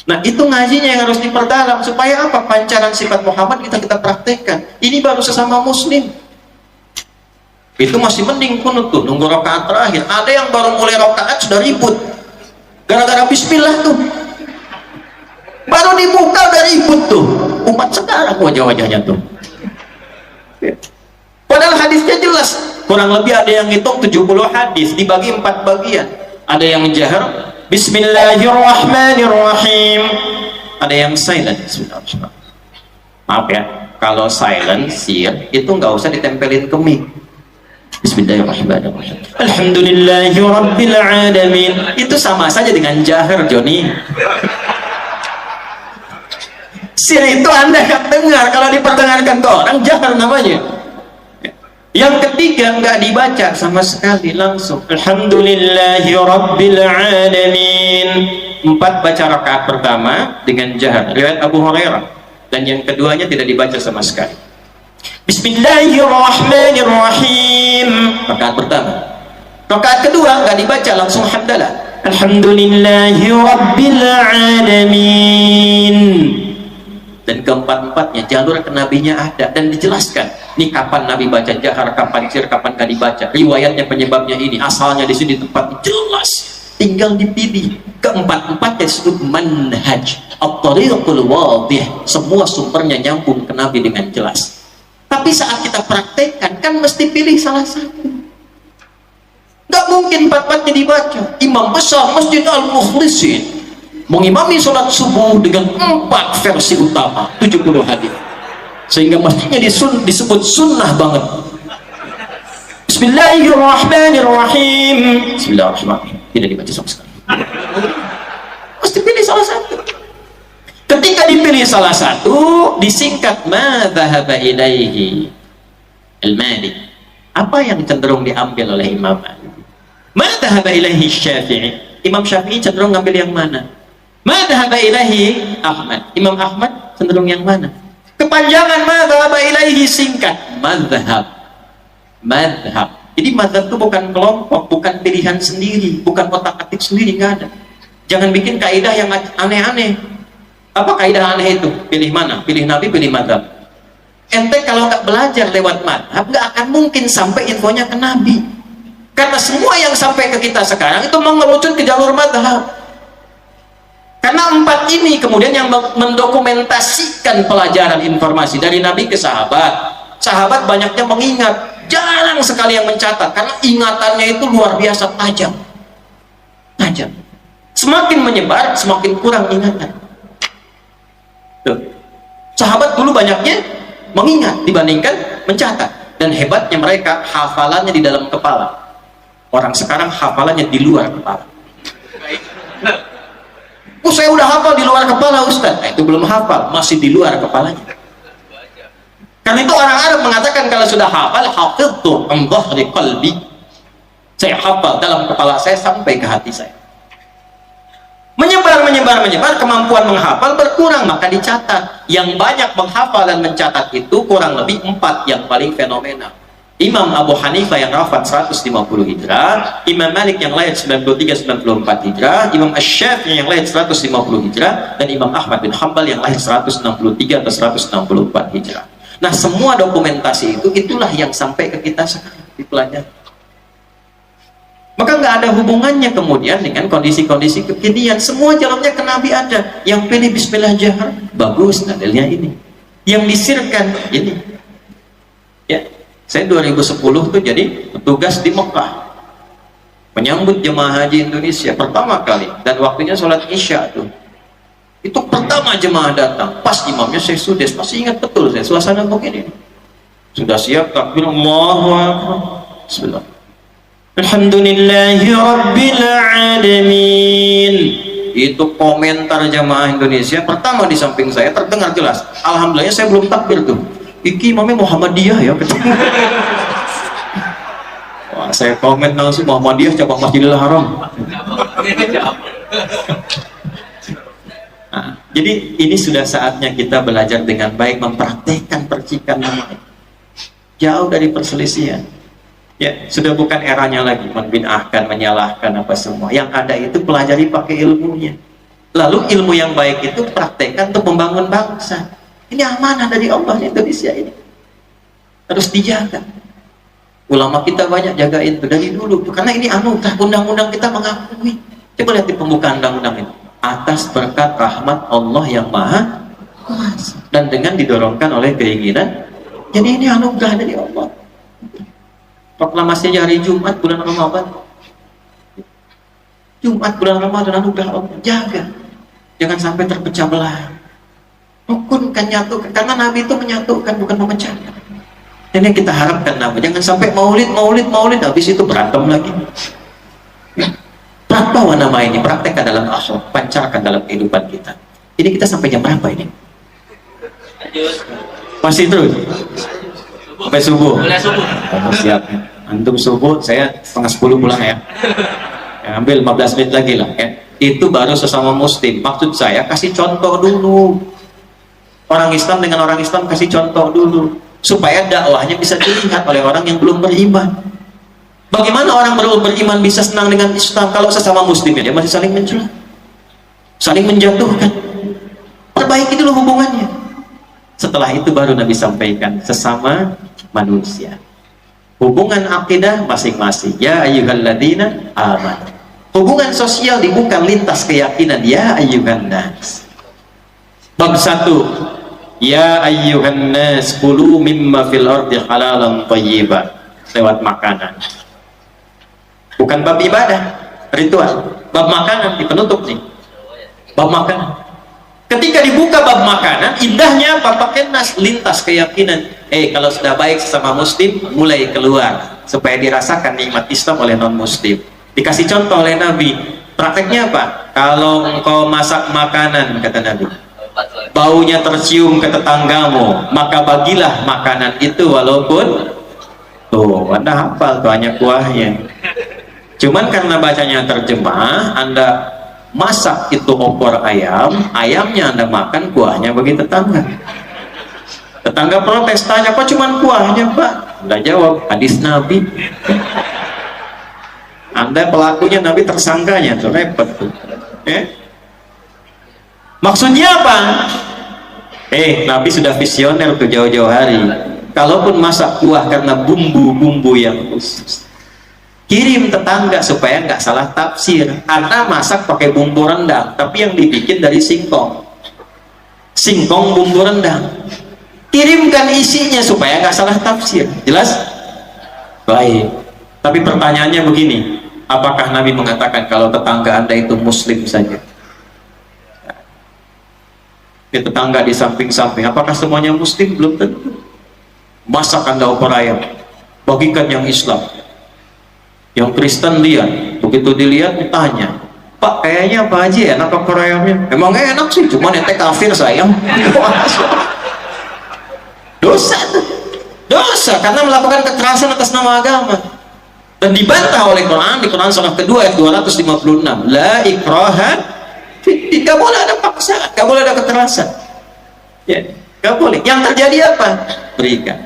A: Nah, itu ngajinya yang harus diperdalam supaya apa? Pancaran sifat Muhammad kita praktekkan. Ini baru sesama muslim. Itu masih mending kunut tuh, nunggu rakaat terakhir. Ada yang baru mulai rakaat sudah ribut gara-gara bismillah tuh. Baru dibuka udah ribut tuh. Umat sekarang wajah-wajahnya tuh. Padahal hadisnya jelas. Kurang lebih ada yang ngitung 70 hadis dibagi 4 bagian. Ada yang jahar, Bismillahirrahmanirrahim. Ada yang silent. Bismillahirrahmanirrahim. Maaf ya, kalau silent sir itu nggak usah ditempelin ke mic. Bismillahirrahmanirrahim. Alhamdulillahirabbil alamin. Itu sama saja dengan jahar, Joni. Sir itu Anda nggak dengar, kalau diperdengarkan ke orang jahar namanya. Yang ketiga nggak dibaca sama sekali, langsung Alhamdulillahirabbil alamin. 4 baca rakaat pertama dengan jahar, riwayat Abu Hurairah, dan yang keduanya tidak dibaca sama sekali. Bismillahirrahmanirrahim. Rakaat pertama. Rakaat kedua nggak dibaca, langsung hamdalah. Alhamdulillahirabbil alamin. Dan keempat-empatnya jalur ke nabinya ada dan dijelaskan. Nih kapan Nabi baca jahar, kapan sir, kapan nggak dibaca. Riwayatnya, penyebabnya ini, asalnya di sini, tempat jelas. Tinggal dipilih. Keempat-empatnya disebut manhaj, at-tariqul wadih. Semua sumbernya nyambung ke Nabi dengan jelas. Tapi saat kita praktekkan kan mesti pilih salah satu. Nggak mungkin 4-4-nya dibaca. Imam besar Masjid Al-Mukhlisin mengimami sholat subuh dengan 4 versi utama, 70 hadis, sehingga mestinya disebut sunnah banget. Bismillahirrahmanirrahim. Bismillahirrahmanirrahim. Tidak dibaca sama sekali. Mesti pilih salah satu. Ketika dipilih salah satu, disingkat ma dhahaba ilaihi al-Malik. Apa yang cenderung diambil oleh Imam Malik? Ma dhahaba ilaihi Syafi'i. Imam Syafi'i cenderung ngambil yang mana? Ma dhahaba ilaihi Ahmad. Imam Ahmad cenderung yang mana? Kepanjangan ma dhahaba ilaihi singkat madhab. Madhab. Jadi madhab itu bukan kelompok, bukan pilihan sendiri, bukan otak-atik sendiri, nggak ada. Jangan bikin kaidah yang aneh-aneh. Apa kaidah aneh itu? Pilih mana? Pilih Nabi, pilih madhab. Ente kalau nggak belajar lewat madhab, nggak akan mungkin sampai infonya ke Nabi. Karena semua yang sampai ke kita sekarang itu mengerucut ke jalur madhab. Karena 4 ini kemudian yang mendokumentasikan pelajaran informasi dari Nabi ke sahabat. Sahabat banyaknya mengingat, jarang sekali yang mencatat, karena ingatannya itu luar biasa tajam. Tajam. Semakin menyebar, semakin kurang ingatan. Tuh. Sahabat dulu banyaknya mengingat dibandingkan mencatat. Dan hebatnya mereka, hafalannya di dalam kepala. Orang sekarang hafalannya di luar kepala. Saya udah hafal di luar kepala, Ustaz. Itu belum hafal, masih di luar kepalanya. Karena itu orang Arab mengatakan kalau sudah hafal, hafidtu an dhahri qalbi. Saya hafal dalam kepala saya sampai ke hati saya. Menyebar, kemampuan menghafal berkurang, maka dicatat. Yang banyak menghafal dan mencatat itu kurang lebih 4 yang paling fenomenal. Imam Abu Hanifah yang wafat 150 Hijrah, Imam Malik yang lahir 93-94 Hijrah, Imam Asy-Syafi'i yang lahir 150 Hijrah, dan Imam Ahmad bin Hanbal yang lahir 163 atau 164 Hijrah. Nah, semua dokumentasi itu, itulah yang sampai ke kita sekarang dipelajari. Maka nggak ada hubungannya kemudian dengan kondisi-kondisi kekinian. Semua jalannya ke Nabi ada. Yang pilih Bismillah jahar, bagus dalilnya ini. Yang disirkan ini. Ya. Saya 2010 tuh jadi petugas di Mekah, menyambut jemaah haji Indonesia pertama kali, dan waktunya sholat isya tuh. Itu pertama jemaah datang, pas imamnya saya sudes, masih ingat betul saya suasana begini. Sudah siap takbir, Allahu Akbar, Bismillah. Alhamdulillahirabbil alamin. Itu komentar jemaah Indonesia pertama di samping saya terdengar jelas. Alhamdulillah saya belum takbir tuh. Iki imamnya Muhammadiyah ya. Wah, saya komen langsung Muhammadiyah cabang Masjidil Haram. Nah, jadi ini sudah saatnya kita belajar dengan baik, mempraktekkan percikan namanya. Jauh dari perselisihan. Ya, sudah bukan eranya lagi membid'ahkan, menyalahkan apa semua. Yang ada itu pelajari pakai ilmunya. Lalu ilmu yang baik itu praktekkan untuk membangun bangsa. Ini amanah dari Allah Indonesia ini. Harus dijaga. Ulama kita banyak jagain itu dari dulu. Karena ini anugerah, undang-undang kita mengakui. Coba lihat di pembukaan undang-undang itu. Atas berkat rahmat Allah yang Maha Kuasa. Dan dengan didorongkan oleh keinginan. Jadi ini anugerah dari Allah. Proklamasi hari Jumat bulan Ramadan. Jumat bulan Ramadan anugerah Allah, jaga. Jangan sampai terpecah belah. Rukunkan, nyatukan, karena Nabi itu menyatukan, bukan memecah. Ini yang kita harapkan Nabi. Jangan sampai maulid, habis itu berantem lagi. Ya. Bawa nama ini, praktekkan dalam akhlak, pancarkan dalam kehidupan kita. Ini kita sampai jam berapa ini? Masih terus? Sampai subuh? Oh, siap. Antum subuh, saya 9:30 pulang ya. Ambil 15 menit lagi lah ya. Itu baru sesama muslim. Maksud saya kasih contoh dulu. Orang Islam dengan orang Islam kasih contoh dulu supaya dakwahnya bisa dilihat oleh orang yang belum beriman. Bagaimana orang baru beriman bisa senang dengan Islam kalau sesama muslim dia masih saling mencela, saling menjatuhkan? Perbaiki dulu hubungannya. Setelah itu baru Nabi sampaikan sesama manusia. Hubungan akidah masing-masing. Ya ayyuhalladzina amanu. Hubungan sosial dibuka lintas keyakinan. Ya ayyuhan nas. Bab 1. Ya ayyuhan nas kulu mimma fil ardi halalan thayyiban. Lewat makanan. Bukan bab ibadah, ritual. Bab makanan di penutup nih. Bab makanan. Ketika dibuka bab makanan, indahnya apa? Pakai nas lintas keyakinan. Kalau sudah baik sesama muslim, mulai keluar supaya dirasakan nikmat Islam oleh non muslim. Dikasih contoh oleh Nabi. Prakteknya apa? Kalau engkau masak makanan, kata Nabi, baunya tercium ke tetanggamu, maka bagilah makanan itu walaupun tuh, Anda hafal tuh hanya kuahnya. Cuman karena bacanya terjemah, Anda masak itu opor ayam, ayamnya Anda makan, kuahnya bagi tetangga. Tetangga protes, tanya, kok cuman kuahnya Pak? Anda jawab, hadis Nabi. Anda pelakunya, Nabi tersangkanya, tuh repot tuh. Maksudnya apa? Nabi sudah visioner tuh jauh-jauh hari. Kalaupun masak kuah karena bumbu-bumbu yang khusus, kirim tetangga supaya nggak salah tafsir. Anda masak pakai bumbu rendang, tapi yang dibikin dari singkong. Singkong bumbu rendang. Kirimkan isinya supaya nggak salah tafsir. Jelas? Baik. Tapi pertanyaannya begini, apakah Nabi mengatakan kalau tetangga Anda itu muslim saja? Ya, tetangga di samping-samping, apakah semuanya muslim? Belum tentu. Masak Anda opor ayam, bagikan yang Islam. Yang Kristen lihat, begitu dilihat ditanya, Pak, kayaknya Pak Haji enak opor ayamnya. Emang enak sih, cuman ente kafir sayang. Dosa tuh. Dosa karena melakukan kekerasan atas nama agama. Dan dibantah oleh Quran di Quran surah kedua ayat 256. La ikraha, tidak boleh ada paksaan, tidak boleh ada kekerasan. Ya, tidak boleh. Yang terjadi apa? Berikan.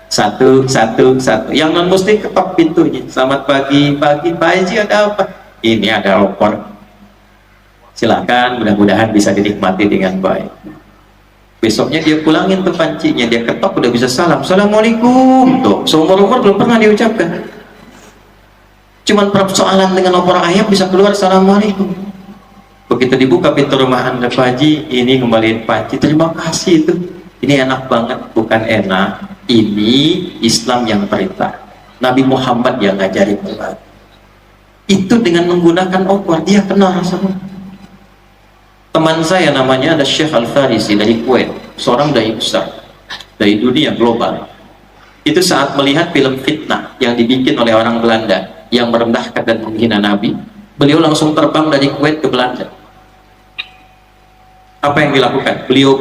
A: Satu. Yang non muslim ketok pintunya. Selamat pagi, Pak Haji, ada apa? Ini ada opor. Silakan, mudah-mudahan bisa dinikmati dengan baik. Besoknya dia pulangin tuh pancinya, dia ketok udah bisa salam. Assalamualaikum. Tuh, seumur-umur belum pernah diucapkan. Cuman persoalan dengan opor ayam bisa keluar Assalamualaikum. Begitu dibuka pintu rumah Anda, Pak Haji, ini kembaliin panci. Terima kasih itu. Ini enak banget, bukan enak. Ini Islam yang perintah. Nabi Muhammad yang ngajarin berbagi. Itu dengan menggunakan opor, dia kenal rasanya. Teman saya namanya ada Syekh Al-Farisi dari Kuwait, seorang dai besar dari dunia global. Itu saat melihat film fitnah yang dibikin oleh orang Belanda yang merendahkan dan menghina Nabi, beliau langsung terbang dari Kuwait ke Belanda. Apa yang dilakukan? Beliau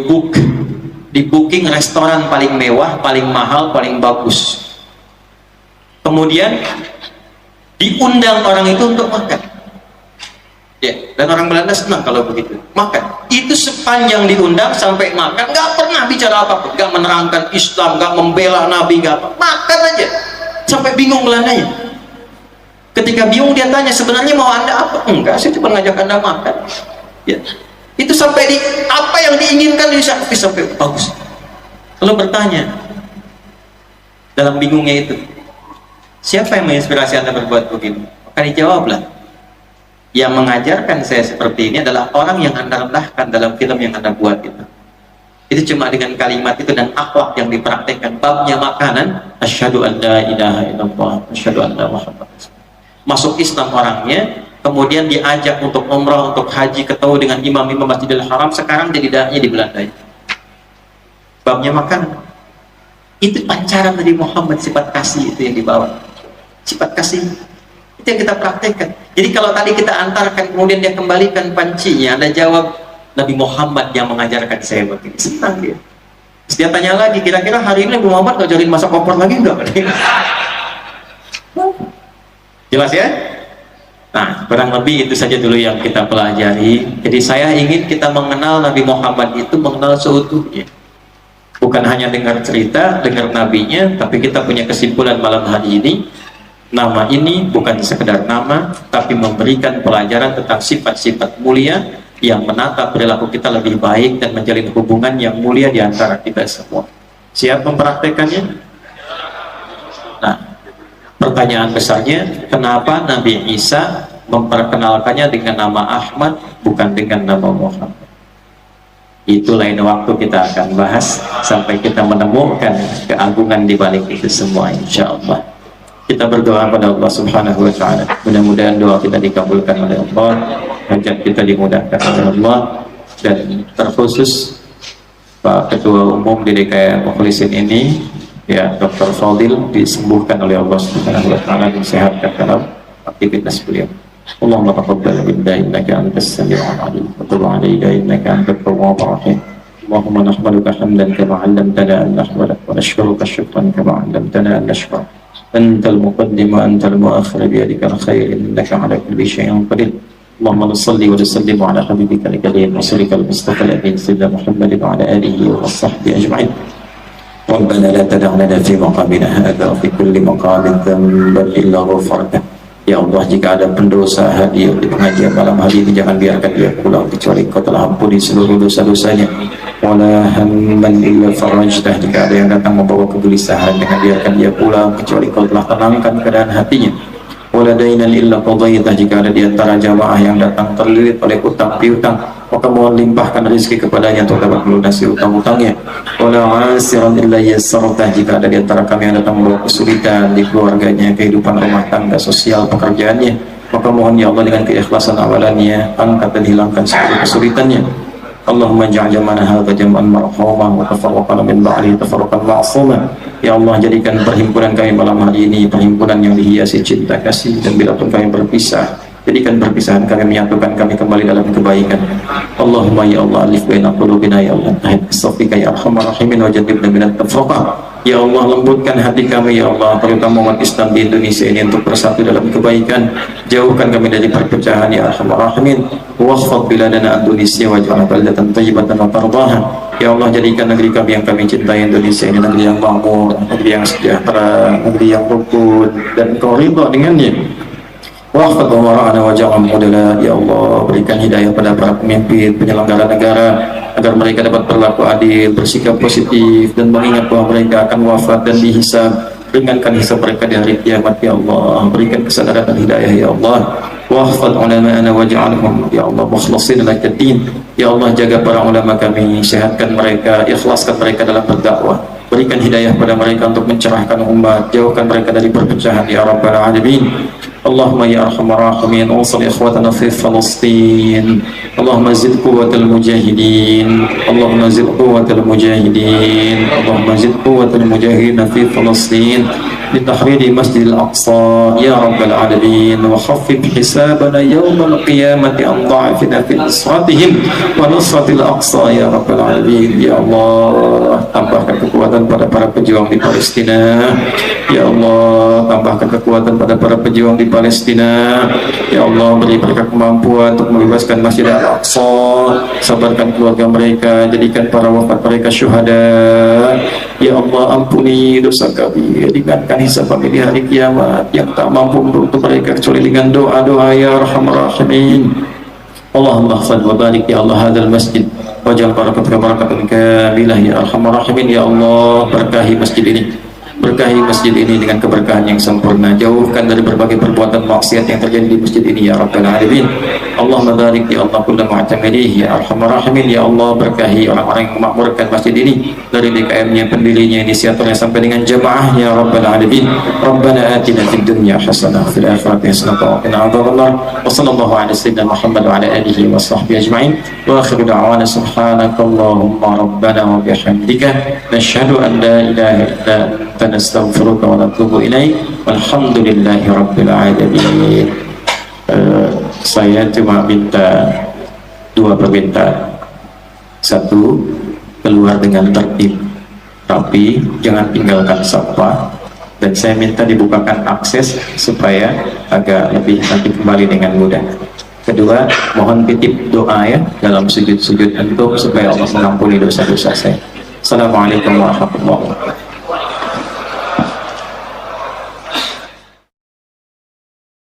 A: di booking restoran paling mewah, paling mahal, paling bagus. Kemudian diundang orang itu untuk makan. Ya, dan orang Belanda senang kalau begitu. Makan. Itu sepanjang diundang sampai makan, nggak pernah bicara apapun, nggak menerangkan Islam, nggak membela Nabi, nggak apa. Makan aja. Sampai bingung Belandanya. Ketika bingung dia tanya, sebenarnya mau Anda apa? Enggak, saya cuma ngajak Anda makan. Ya. Itu sampai di apa yang diinginkan bisa sampai bagus. Lalu bertanya dalam bingungnya itu, siapa yang menginspirasi Anda berbuat begini? Maka dijawablah, yang mengajarkan saya seperti ini adalah orang yang Anda rendahkan dalam film yang Anda buat itu. Itu cuma dengan kalimat itu dan akhlak yang dipraktekkan. Babnya makanan, asyhadu an la ilaha illallah, asyhadu anna Muhammad. Masuk Islam orangnya, kemudian diajak untuk umrah, untuk haji, ketemu dengan imam-imam Masjidil Haram, sekarang jadi dai di Belanda. Babnya makan. Itu pancaran Nabi Muhammad, sifat kasih itu yang dibawa. Sifat kasih itu yang kita praktekkan. Jadi kalau tadi kita antarkan kemudian dia kembalikan pancinya, Anda jawab, Nabi Muhammad yang mengajarkan saya begini. Senang dia. Terus dia tanya lagi, kira-kira hari ini Nabi Muhammad ngajarin masak opor lagi enggak? Jelas ya? Nah, kurang lebih itu saja dulu yang kita pelajari. Jadi saya ingin kita mengenal Nabi Muhammad itu mengenal seutuhnya. Bukan hanya dengar cerita, dengar nabinya, tapi kita punya kesimpulan malam hari ini. Nama ini bukan sekedar nama, tapi memberikan pelajaran tentang sifat-sifat mulia yang menata perilaku kita lebih baik dan menjalin hubungan yang mulia di antara kita semua. Siap mempraktekannya? Nah, pertanyaan besarnya, kenapa Nabi Isa memperkenalkannya dengan nama Ahmad bukan dengan nama Muhammad? Itu lain waktu kita akan bahas sampai kita menemukan keagungan di balik itu semua, insya Allah. Kita berdoa pada Allah Subhanahu wa Ta'ala. Mudah-mudahan doa kita dikabulkan oleh Allah, hajat kita dimudahkan oleh Allah, dan terkhusus Pak Ketua Umum di DKI Mukhlisin ini, ya, Dr. Fadil, disembuhkan oleh Allah Subhanahu wa Ta'ala, disehatkan dalam aktivitas beliau. Allahumma taqabbal minna innaka antas samiul alim wa tub 'alaina innaka antat tawwabur rahim. Allahumma nahmaduka hamdan kama 'allamtana an nahmada wa nashkuruka syukran kama 'allamtana an nashkura. Antal muqaddim wa antal muakhir bi yadikal khair innaka 'ala kulli syai'in qadir. Allahumma shalli wa sallim 'ala habibika al-karim wa rasulika al-mustafa al-amin sayyidina Muhammad wa 'ala alihi wa sahbihi ajma'in. ربنا لا تدع لنا في مقامنا هذا وفي كل مقام ذنبا إلا غفرته. Ya Allah, jika ada pendosa hadir di pengajian malam hari ini, jangan biarkan dia pulang kecuali Kau telah ampuni seluruh dosa-dosanya. Wala hamman illa farajtah. Jika ada yang datang membawa kegelisahan, jangan biarkan dia pulang kecuali Kau telah tenangkan keadaan hatinya. Wala dainan illa qadaitah. Jika ada di antara jamaah yang datang terlilit oleh utang piutang, maka mohon limpahkan rezeki kepadanya untuk dapat melunasi utang-utangnya. Wala asiran illa yassartah. Jika ada di antara kami yang datang membawa kesulitan di keluarganya, kehidupan rumah tangga, sosial, pekerjaannya, maka mohon ya Allah dengan keikhlasan awalannya, angkat dan hilangkan seluruh kesulitannya. Allahumma ja'al jam'ana hadza jam'an marhuma wa tafarraqana min ba'dihi tafarraqan ma'suma. Ya Allah, jadikan perhimpunan kami malam hari ini perhimpunan yang dihiasi cinta kasih, dan bila pun kami berpisah, jadikan perpisahan kami menyatukan kami kembali dalam kebaikan. Allahumma ya Allah, alif baina qulubina ya Allah, tahid safika ya arhamar rahimin, wa jannibna minat tafraqah. Ya Allah, lembutkan hati kami ya Allah, terutama umat Islam di Indonesia ini, untuk bersatu dalam kebaikan. Jauhkan kami dari perpecahan ya arhamar rahimin. Wakhfad biladana Indonesia waj'alna baldatan thayyibatan wa tardaha. Ya Allah, jadikan negeri kami yang kami cintai Indonesia ini negeri yang makmur, negeri yang sejahtera, negeri yang rukun, dan Kau ridha dengannya. Waqfad wara'ana waja'al mudala. Ya Allah, berikan hidayah pada para pemimpin, penyelenggara negara, agar mereka dapat berlaku adil, bersikap positif, dan mengingat bahwa mereka akan wafat dan dihisab. Ringankan hisab mereka di hari kiamat ya Allah. Berikan kesadaran dan hidayah ya Allah. Waqfad ulama'ana waja'alhum ya Allah mukhlasin lakaddin. Ya Allah, jaga para ulama kami, sehatkan mereka, ikhlaskan mereka dalam berdakwah. Berikan hidayah pada mereka untuk mencerahkan umat, jauhkan mereka dari perpecahan ya Rabbal Alamin. Allahumma ya arhamar rahimin, unsur ikhwatana fi Falastin. Allahumma zid quwwatal mujahidin. Allahumma zid quwwatal mujahidin. Allahumma zid quwwatal mujahidin fi Falastin لتحرير مسجد الأقصى يا رب العالمين. وخفف حسابنا يوم القيامة عن ضعفنا في نصرتهم ونصرة الأقصى يا رب العالمين. Ya Allah, tambahkan kekuatan pada para pejuang di Palestina. Ya Allah, tambahkan kekuatan pada para pejuang di Palestina. Ya Allah, beri mereka kemampuan untuk membebaskan Masjid Al-Aqsa. Sabarkan keluarga mereka, jadikan para wafat mereka syuhada. Ya Allah, ampuni dosa kami, ringankan hisab kami di hari kiamat. Yang tak mampu untuk mereka kecuali dengan doa-doa ya Arhamar Rahimin. Allahumma khfad wa barik ya Allah hadal masjid wajal barakatuka barakatan kamilah ya Arhamar Rahimin. Ya Allah, berkahi masjid ini, berkahi masjid ini dengan keberkahan yang sempurna. Jauhkan dari berbagai perbuatan maksiat yang terjadi di masjid ini ya Rabbal Alamin. Allahumma barik ya Allah kulla mu'tamirihi ya arhamar rahimin. Ya Allah, berkahi orang-orang yang memakmurkan masjid ini, dari DKM-nya, pendirinya, inisiatornya sampai dengan jamaah ya rabbal alamin. Rabbana atina fid dunya hasanah fil akhirati hasanah wa qina adzabannar. Wa sallallahu ala sayyidina Muhammad wa ala alihi wa sahbihi ajma'in. Wa akhiru da'wana subhanakallahumma rabbana wa bihamdika nashhadu an la ilaha illa anta nastaghfiruka wa natubu ilaik. Walhamdulillahi rabbil alamin. Saya cuma minta dua permintaan. Satu, keluar dengan tertib, tapi jangan tinggalkan sampah. Dan saya minta dibukakan akses supaya agak lebih nanti kembali dengan mudah. Kedua, mohon titip doa ya dalam sujud-sujud antum supaya Allah mengampuni dosa-dosa saya. Assalamualaikum warahmatullahi wabarakatuh.